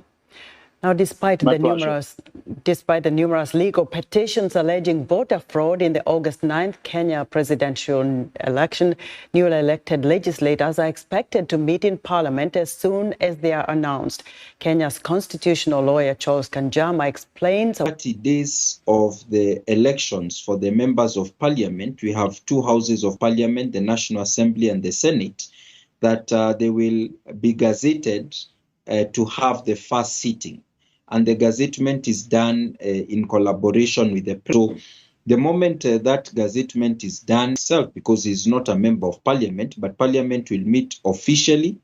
Now, despite the numerous legal petitions alleging voter fraud in the August 9th Kenya presidential election, newly elected legislators are expected to meet in Parliament as soon as they are announced. Kenya's constitutional lawyer Charles Kanjama explains. 30 days of the elections for the members of Parliament, we have two houses of Parliament, the National Assembly and the Senate, that they will be gazetted to have the first sitting. And the gazettement is done in collaboration with the press. So the moment that gazettement is done itself, because he's not a member of Parliament, but Parliament will meet officially,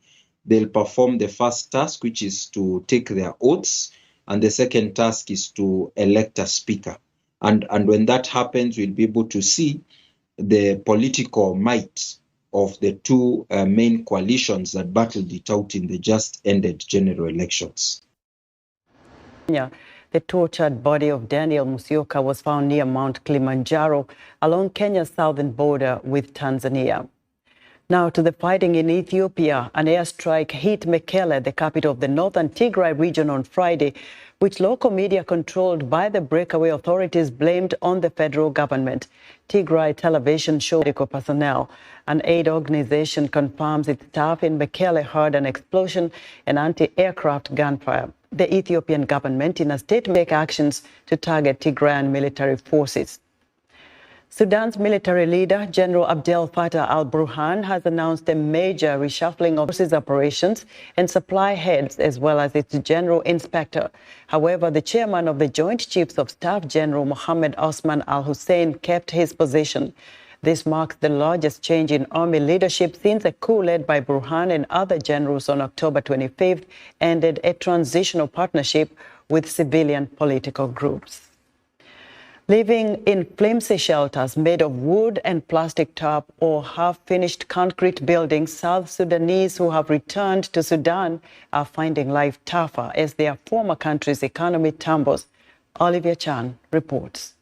they'll perform the first task, which is to take their oaths, and the second task is to elect a speaker. And when that happens, we'll be able to see the political might of the two main coalitions that battled it out in the just ended general elections. Yeah, The tortured body of Daniel Musyoka was found near Mount Kilimanjaro along Kenya's southern border with Tanzania. Now to the fighting in Ethiopia. An airstrike hit Mekelle, the capital of the northern Tigray region, on Friday, which local media controlled by the breakaway authorities blamed on the federal government. Tigray television showed medical personnel. An aid organization confirms its staff in Mekelle heard an explosion and anti-aircraft gunfire. The Ethiopian government, in a statement, take actions to target Tigrayan military forces. Sudan's military leader, General Abdel Fattah al-Burhan, has announced a major reshuffling of forces operations and supply heads, as well as its general inspector. However, the chairman of the Joint Chiefs of Staff, General Mohammed Osman al-Hussein, kept his position. This marks the largest change in army leadership since a coup led by Burhan and other generals on October 25th ended a transitional partnership with civilian political groups. Living in flimsy shelters made of wood and plastic tarp or half-finished concrete buildings, South Sudanese who have returned to Sudan are finding life tougher as their former country's economy tumbles. Olivia Chan reports.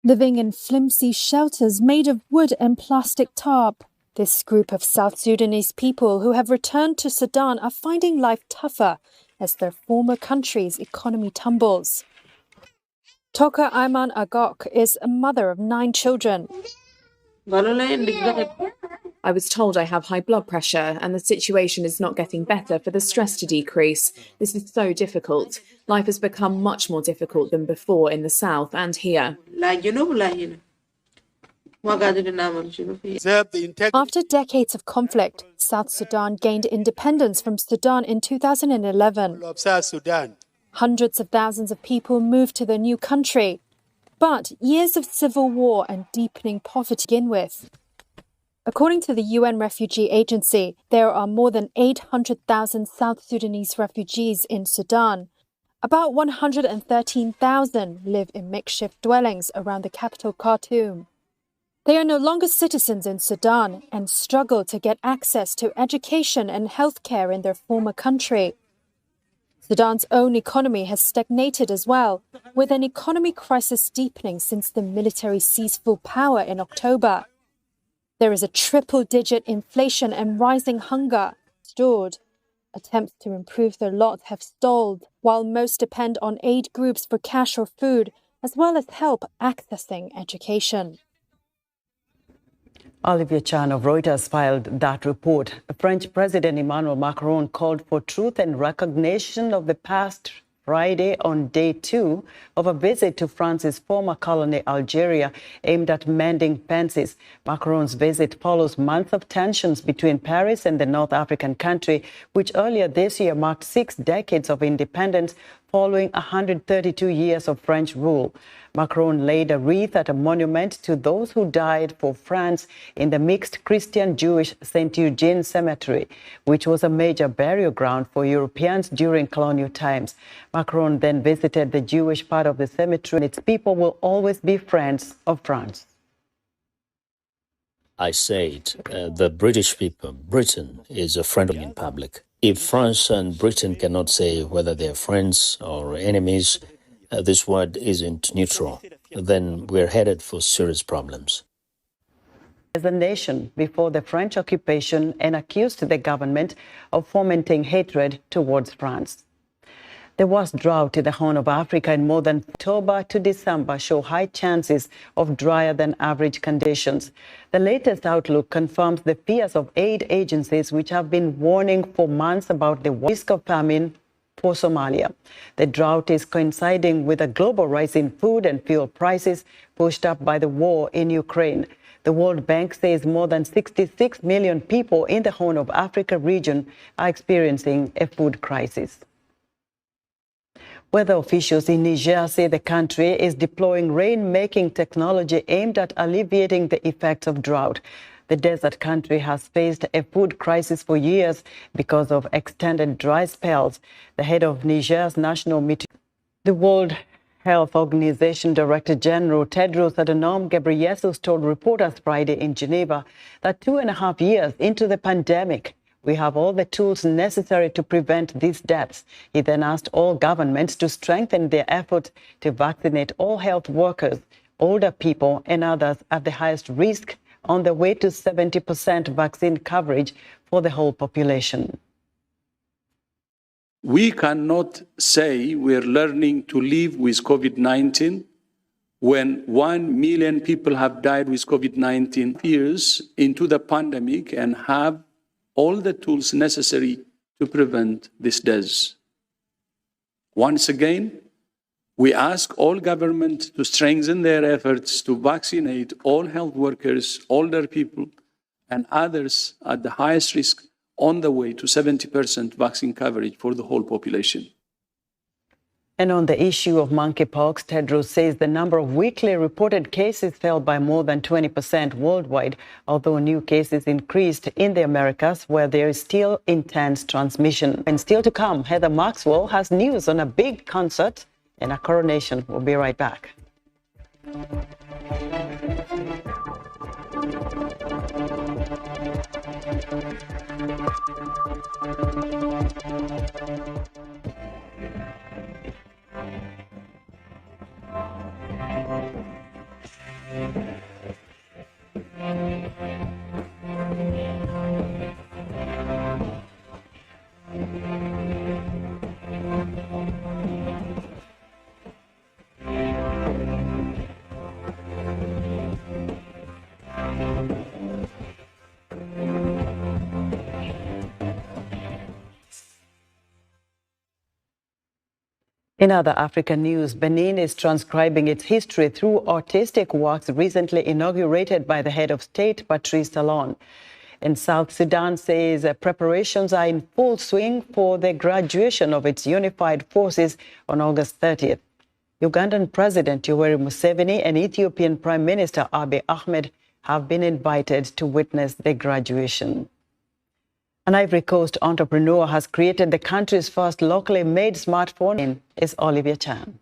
Living in flimsy shelters made of wood and plastic tarp, this group of South Sudanese people who have returned to Sudan are finding life tougher as their former country's economy tumbles. Toka Ayman Agok is a mother of 9 children. I was told I have high blood pressure and the situation is not getting better for the stress to decrease. This is so difficult. Life has become much more difficult than before in the south and here. After decades of conflict, South Sudan gained independence from Sudan in 2011. Hundreds of thousands of people moved to the new country, but years of civil war and deepening poverty begin with. According to the UN Refugee Agency, there are more than 800,000 South Sudanese refugees in Sudan. About 113,000 live in makeshift dwellings around the capital Khartoum. They are no longer citizens in Sudan and struggle to get access to education and healthcare in their former country. Sudan's own economy has stagnated as well, with an economy crisis deepening since the military seized full power in October. There is a triple-digit inflation and rising hunger. Stored. Attempts to improve their lot have stalled, while most depend on aid groups for cash or food, as well as help accessing education. Olivia Chan of Reuters filed that report. French President Emmanuel Macron called for truth and recognition of the past Friday on day 2 of a visit to France's former colony Algeria aimed at mending fences. Macron's visit follows months of tensions between Paris and the North African country, which earlier this year marked 6 decades of independence following 132 years of French rule. Macron laid a wreath at a monument to those who died for France in the mixed Christian-Jewish St. Eugene Cemetery, which was a major burial ground for Europeans during colonial times. Macron then visited the Jewish part of the cemetery, and its people will always be friends of France. I say it, the British people, Britain is a friend in public. If France and Britain cannot say whether they're friends or enemies, this word isn't neutral, then we're headed for serious problems. As a nation before the French occupation and accused the government of fomenting hatred towards France. The worst drought in the Horn of Africa in more than October to December show high chances of drier than average conditions. The latest outlook confirms the fears of aid agencies which have been warning for months about the risk of famine for Somalia. The drought is coinciding with a global rise in food and fuel prices pushed up by the war in Ukraine. The World Bank says more than 66 million people in the Horn of Africa region are experiencing a food crisis. Weather officials in Niger say the country is deploying rain-making technology aimed at alleviating the effects of drought. The desert country has faced a food crisis for years because of extended dry spells. The head of Niger's National The World Health Organization Director General Tedros Adhanom Ghebreyesus told reporters Friday in Geneva that 2.5 years into the pandemic, We have all the tools necessary to prevent these deaths. He then asked all governments to strengthen their effort to vaccinate all health workers, older people and others at the highest risk on the way to 70% vaccine coverage for the whole population. We cannot say we're learning to live with COVID-19 when 1 million people have died with COVID-19 years into the pandemic and have all the tools necessary to prevent these deaths. Once again, we ask all governments to strengthen their efforts to vaccinate all health workers, older people, and others at the highest risk on the way to 70% vaccine coverage for the whole population. And on the issue of monkeypox, Tedros says the number of weekly reported cases fell by more than 20% worldwide, although new cases increased in the Americas, where there is still intense transmission. And still to come, Heather Maxwell has news on a big concert and a coronation. We'll be right back. In other African news, Benin is transcribing its history through artistic works recently inaugurated by the head of state, Patrice Talon. And South Sudan says preparations are in full swing for the graduation of its unified forces on August 30th. Ugandan President Yoweri Museveni and Ethiopian Prime Minister Abiy Ahmed have been invited to witness the graduation. An Ivory Coast entrepreneur has created the country's first locally made smartphone. Is Olivia Chan.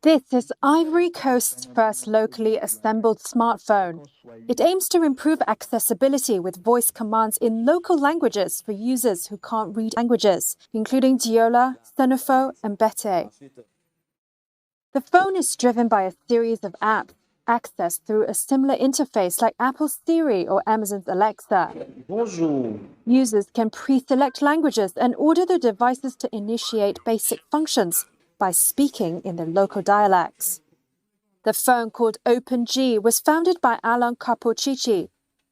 This is Ivory Coast's first locally assembled smartphone. It aims to improve accessibility with voice commands in local languages for users who can't read languages, including Diola, Senufo, and Bete. The phone is driven by a series of apps, accessed through a similar interface like Apple's Siri or Amazon's Alexa. Bonjour. Users can pre-select languages and order the devices to initiate basic functions by speaking in their local dialects. The phone, called OpenG, was founded by Alain Capochichi.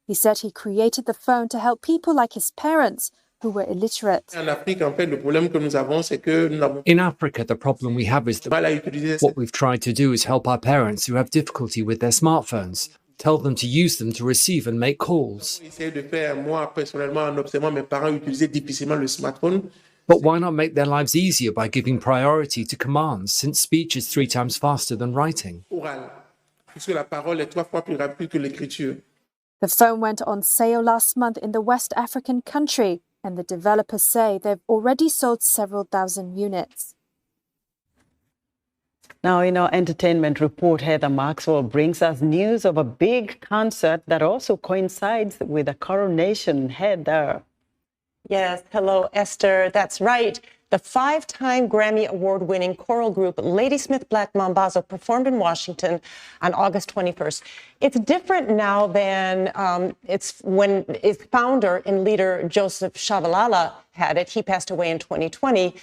He said he created the phone to help people like his parents who were illiterate. In Africa, the problem we have is that what we've tried to do is help our parents who have difficulty with their smartphones, tell them to use them to receive and make calls. But why not make their lives easier by giving priority to commands, since speech is 3 times faster than writing? The phone went on sale last month in the West African country, and the developers say they've already sold several thousand units. Now, in our entertainment report, Heather Maxwell brings us news of a big concert that also coincides with a coronation. Heather. Yes, hello, Esther. That's right. The 5-time Grammy Award-winning choral group Ladysmith Black Mambazo performed in Washington on August 21st. It's different now than it's when its founder and leader Joseph Shabalala had it. He passed away in 2020.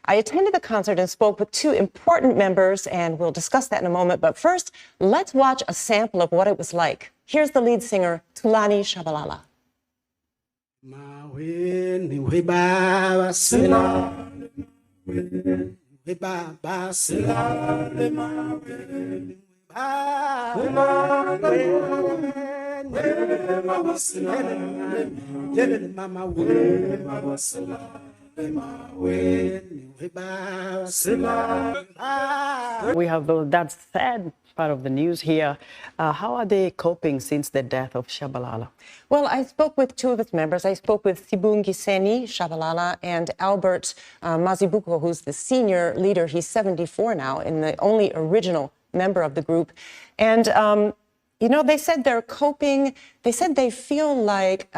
I attended the concert and spoke with 2 important members, and we'll discuss that in a moment. But first, let's watch a sample of what it was like. Here's the lead singer, Tulani Shabalala. We have that sad part of the news here. How are they coping since the death of Shabalala? Well, I spoke with 2 of its members. I spoke with Sibungiseni Shabalala and Albert Mazibuko, who's the senior leader. He's 74 now and the only original member of the group. And You know, they said they're coping. They said they feel like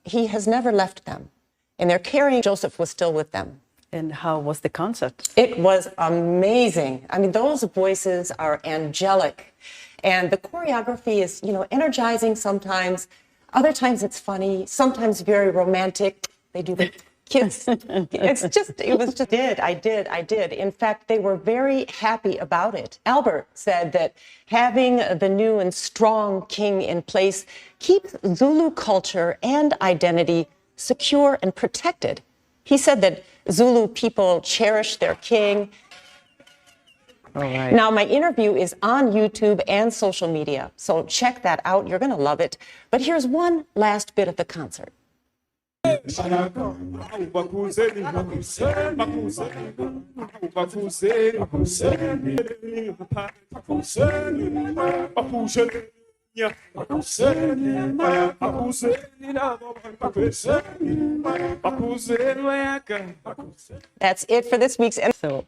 he has never left them. And they're carrying, Joseph was still with them. And how was the concert? It was amazing. I mean, those voices are angelic. And the choreography is, you know, energizing sometimes. Other times it's funny, sometimes very romantic. They do the kiss. I did. In fact, they were very happy about it. Albert said that having the new and strong king in place keeps Zulu culture and identity secure and protected. He said that Zulu people cherish their king. All right. Now, my interview is on YouTube and social media, so check that out. You're going to love it. But here's one last bit of the concert. That's it for this week's. So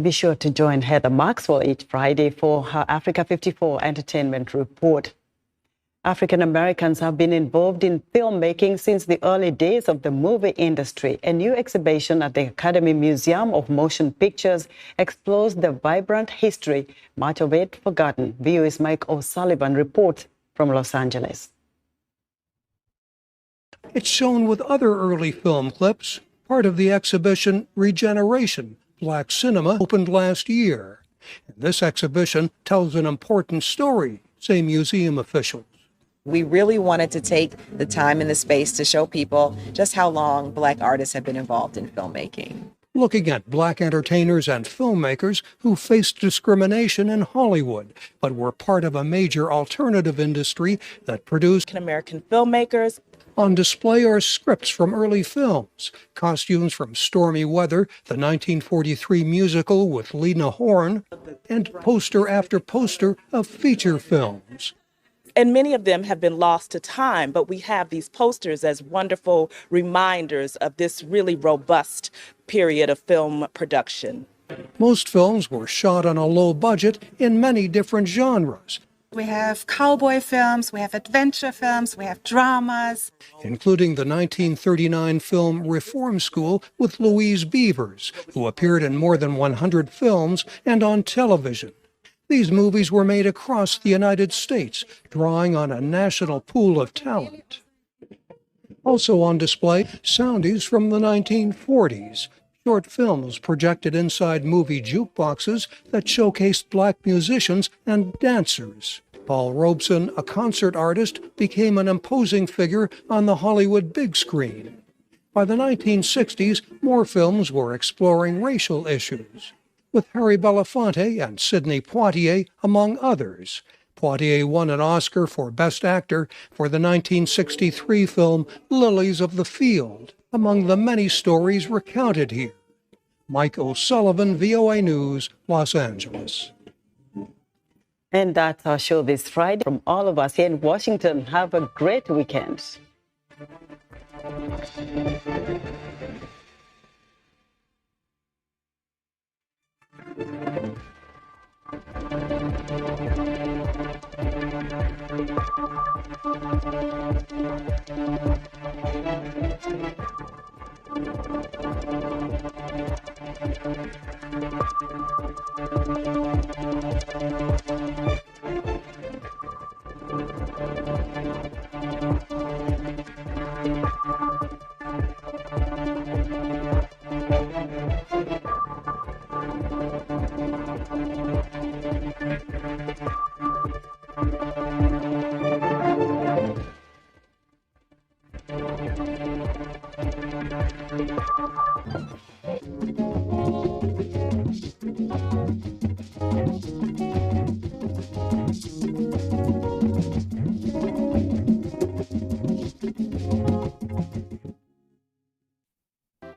be sure to join Heather Maxwell each Friday for her Africa 54 Entertainment Report. African Americans have been involved in filmmaking since the early days of the movie industry. A new exhibition at the Academy Museum of Motion Pictures explores the vibrant history, much of it forgotten. VOA's Mike O'Sullivan reports from Los Angeles. It's shown with other early film clips, part of the exhibition Regeneration, Black Cinema, opened last year. And this exhibition tells an important story, say museum officials. We really wanted to take the time and the space to show people just how long Black artists have been involved in filmmaking. Looking at Black entertainers and filmmakers who faced discrimination in Hollywood, but were part of a major alternative industry that produced American filmmakers. On display are scripts from early films, costumes from Stormy Weather, the 1943 musical with Lena Horne, and poster after poster of feature films. And many of them have been lost to time, but we have these posters as wonderful reminders of this really robust period of film production. Most films were shot on a low budget in many different genres. We have cowboy films, we have adventure films, we have dramas. Including the 1939 film Reform School with Louise Beavers, who appeared in more than 100 films and on television. These movies were made across the United States, drawing on a national pool of talent. Also on display, soundies from the 1940s, short films projected inside movie jukeboxes that showcased Black musicians and dancers. Paul Robeson, a concert artist, became an imposing figure on the Hollywood big screen. By the 1960s, more films were exploring racial issues, with Harry Belafonte and Sidney Poitier, among others. Poitier won an Oscar for Best Actor for the 1963 film Lilies of the Field, among the many stories recounted here. Mike O'Sullivan, VOA News, Los Angeles. And that's our show this Friday. From all of us here in Washington, have a great weekend.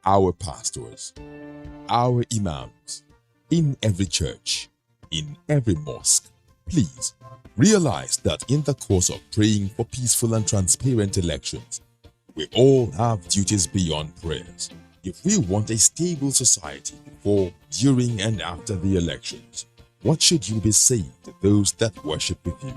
Our pastors, our imams, in every church, in every mosque, please realize that in the course of praying for peaceful and transparent elections, we all have duties beyond prayers. If we want a stable society before, during, and after the elections, What should you be saying to those that worship with you?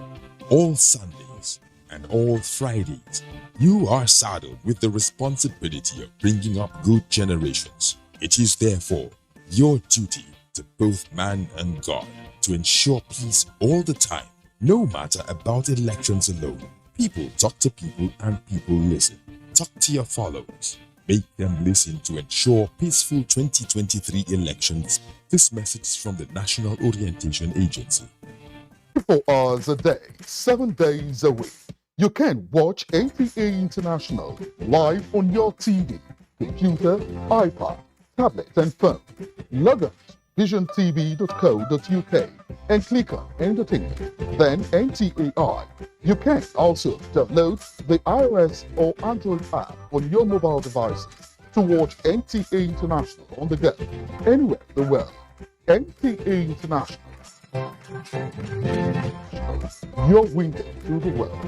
All Sundays and all Fridays, you are saddled with the responsibility of bringing up good generations. It is therefore your duty to both man and God to ensure peace all the time, no matter about elections alone. People talk to people and people listen. Talk to your followers. Make them listen to ensure peaceful 2023 elections. This message is from the National Orientation Agency. 24 hours a day, 7 days a week. You can watch NTA International live on your TV, computer, iPad, tablet and phone. Log on to visiontv.co.uk and click on Entertainment, then NTAI. You can also download the iOS or Android app on your mobile devices to watch NTA International on the go, anywhere in the world. NTA International, your window to the world.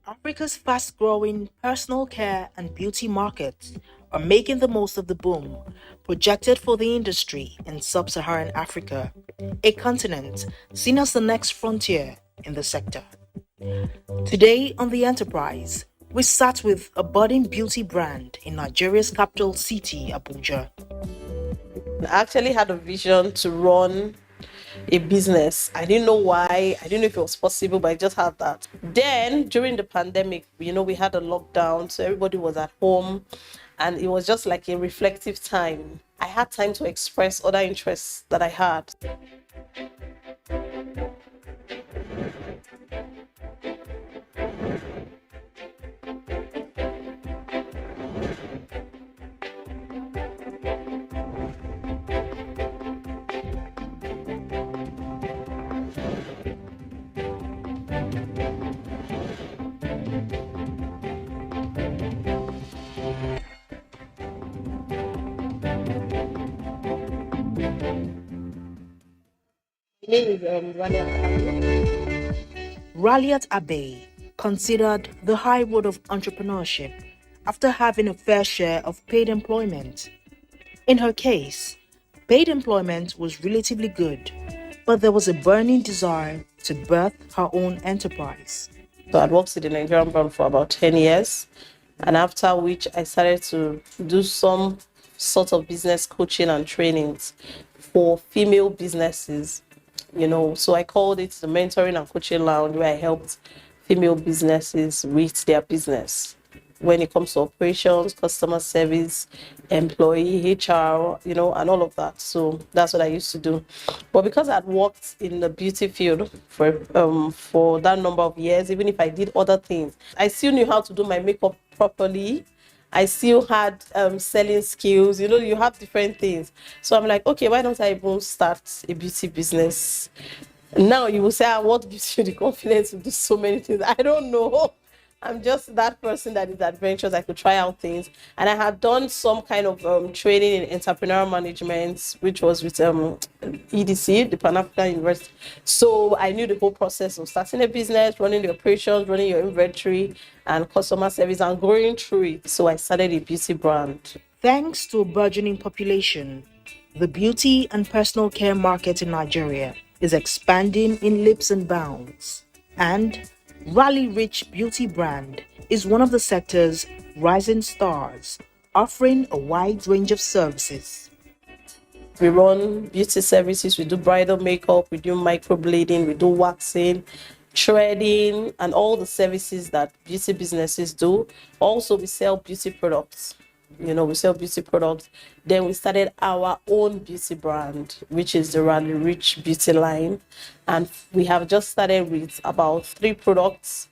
Africa's fast-growing personal care and beauty markets are making the most of the boom projected for the industry in sub-Saharan Africa, a continent seen as the next frontier in the sector. Today on The Enterprise, we sat with a budding beauty brand in Nigeria's capital city, Abuja. I actually had a vision to run a business. I didn't know why. I didn't know if it was possible, but I just had that. Then during the pandemic, we had a lockdown, so everybody was at home and it was just like a reflective time. I had time to express other interests that I had. My name is Raliat Abe considered the high road of entrepreneurship after having a fair share of paid employment. In her case, paid employment was relatively good, but there was a burning desire to birth her own enterprise. So I'd worked with the Nigerian brand for about 10 years, and after which I started to do some sort of business coaching and trainings for female businesses. So I called it the Mentoring and Coaching Lounge, where I helped female businesses with their business when it comes to operations, customer service, employee, HR, and all of that. So that's what I used to do. But because I'd worked in the beauty field for that number of years, even if I did other things, I still knew how to do my makeup properly. I still had selling skills, you have different things. So I'm like, okay, why don't I even start a beauty business? Now you will say, what gives you the confidence to do so many things? I don't know. I'm just that person that is adventurous. I could try out things. And I had done some kind of training in entrepreneurial management, which was with EDC, the Pan-African University. So I knew the whole process of starting a business, running the operations, running your inventory and customer service and growing through it. So I started a beauty brand. Thanks to a burgeoning population, the beauty and personal care market in Nigeria is expanding in leaps and bounds. And Rally Rich Beauty brand is one of the sector's rising stars, offering a wide range of services. We run beauty services, we do bridal makeup, we do microblading, we do waxing, threading, and all the services that beauty businesses do. Also, we sell beauty products. We sell beauty products. Then we started our own beauty brand, which is the Rally Rich Beauty line. And we have just started with about 3 products.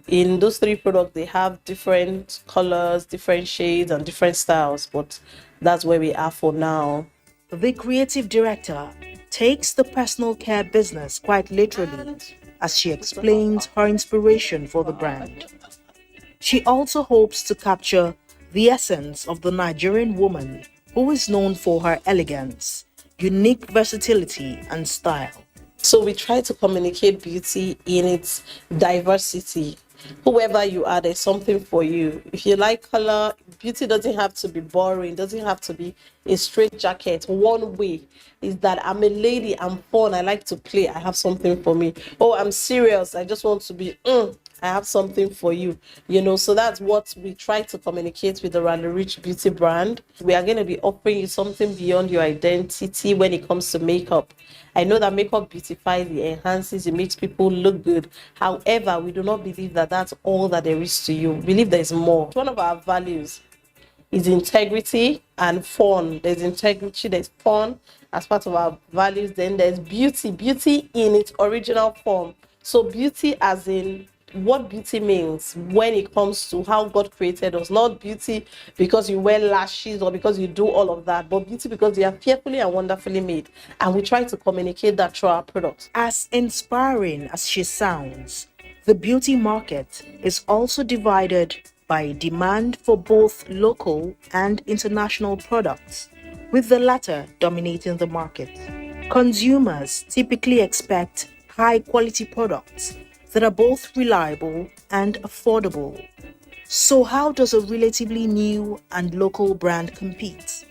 In those 3 products, they have different colors, different shades, and different styles. But that's where we are for now. The creative director takes the personal care business quite literally as she explains her inspiration for the brand. She also hopes to capture the essence of the Nigerian woman who is known for her elegance, unique versatility, and style. So we try to communicate beauty in its diversity. Whoever you are, there's something for you. If you like color, beauty doesn't have to be boring, doesn't have to be a straight jacket. One way is that I'm a lady, I'm fun, I like to play, I have something for me. Oh, I'm serious, I just want to be, I have something for you. So that's what we try to communicate with the Rally Rich Beauty brand. We are going to be offering you something beyond your identity when it comes to makeup. I know that makeup beautifies, it enhances, it makes people look good. However, we do not believe that that's all that there is to you. We believe there's more. One of our values is integrity and fun. There's integrity, there's fun as part of our values. Then there's beauty in its original form. So beauty as in what beauty means when it comes to how God created us. Not beauty because you wear lashes or because you do all of that, but beauty because you are fearfully and wonderfully made. And we try to communicate that through our products. As inspiring as she sounds, the beauty market is also divided by demand for both local and international products, with the latter dominating the market. Consumers typically expect high-quality products that are both reliable and affordable. So how does a relatively new and local brand compete?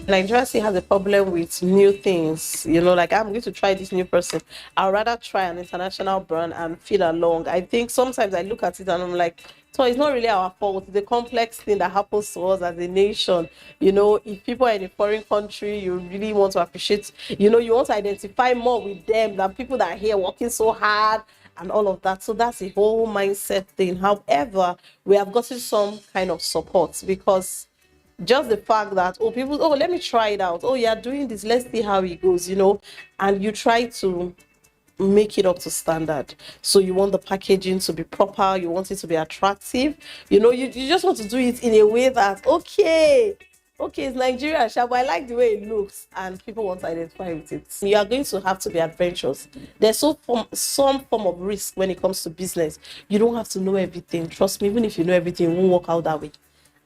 Nigeria still has a problem with new things. Like I'm going to try this new person. I'd rather try an international brand and feel along. I think sometimes I look at it and I'm like, so it's not really our fault. It's a complex thing that happens to us as a nation. If people are in a foreign country, you really want to appreciate, you want to identify more with them than people that are here working so hard and all of that. So that's a whole mindset thing. However, we have gotten some kind of support because just the fact that, people, let me try it out. Oh, you're doing this, let's see how it goes, and you try to make it up to standard. So you want the packaging to be proper, you want it to be attractive, you just want to do it in a way that, okay, it's Nigeria, but I like the way it looks, and people want to identify with it. You are going to have to be adventurous. There's some form of risk when it comes to business. You don't have to know everything. Trust me, even if you know everything, it won't work out that way.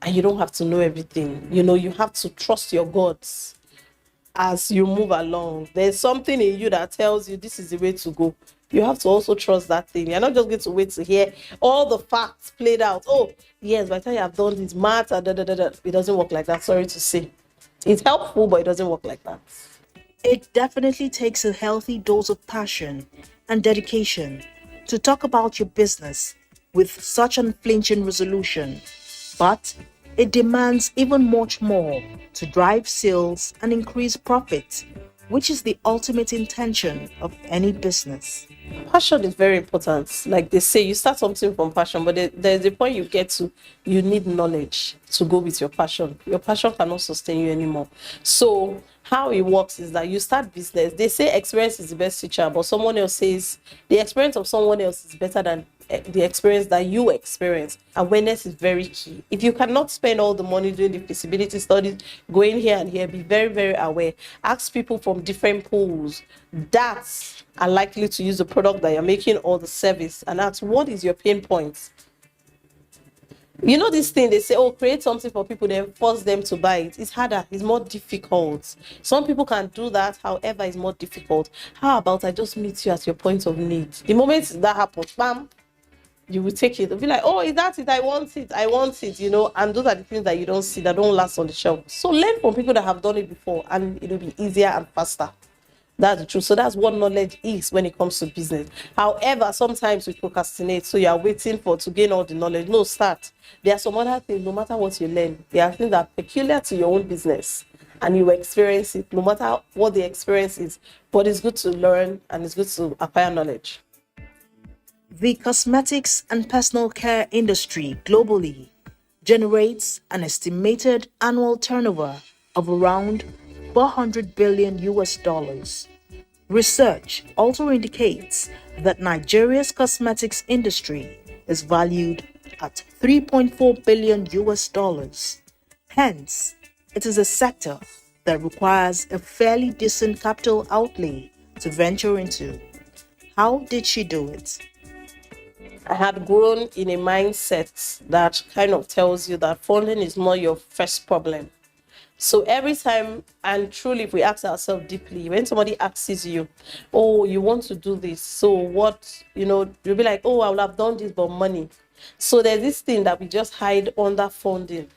And you don't have to know everything. You have to trust your gods as you move along. There's something in you that tells you this is the way to go. You have to also trust that thing. You're not just going to wait to hear all the facts played out. Oh, yes, by the time you have done this math, it doesn't work like that. Sorry to say. It's helpful, but it doesn't work like that. It definitely takes a healthy dose of passion and dedication to talk about your business with such unflinching resolution. But it demands even much more to drive sales and increase profits, which is the ultimate intention of any business. Passion is very important. Like they say, you start something from passion, but there's a point you get to, you need knowledge to go with your passion. Your passion cannot sustain you anymore. So how it works is that you start business. They say experience is the best teacher, but someone else says the experience of someone else is better than the experience that you experience. Awareness is very key. If you cannot spend all the money doing the feasibility studies, going here and here, be very, very aware. Ask people from different pools that are likely to use the product that you're making or the service, and ask what is your pain points. This thing, they say, create something for people, then force them to buy it. It's harder, it's more difficult. Some people can do that, however, it's more difficult. How about I just meet you at your point of need? The moment that happens, bam, you will take it. You'll be like, is that it? I want it, and those are the things that you don't see, that don't last on the shelf. So learn from people that have done it before, and it'll be easier and faster. That's the truth. So that's what knowledge is when it comes to business. However, sometimes we procrastinate. So you are waiting to gain all the knowledge. No, start. There are some other things, no matter what you learn, there are things that are peculiar to your own business, and you experience it, no matter what the experience is. But it's good to learn, and it's good to acquire knowledge. The cosmetics and personal care industry globally generates an estimated annual turnover of around $400 billion. Research also indicates that Nigeria's cosmetics industry is valued at $3.4 billion. Hence, it is a sector that requires a fairly decent capital outlay to venture into. How did she do it? I had grown in a mindset that kind of tells you that funding is not your first problem. So every time, and truly, if we ask ourselves deeply, when somebody asks you, oh, you want to do this, so what, you'll be like, oh, I would have done this, but money. So there's this thing that we just hide under funding.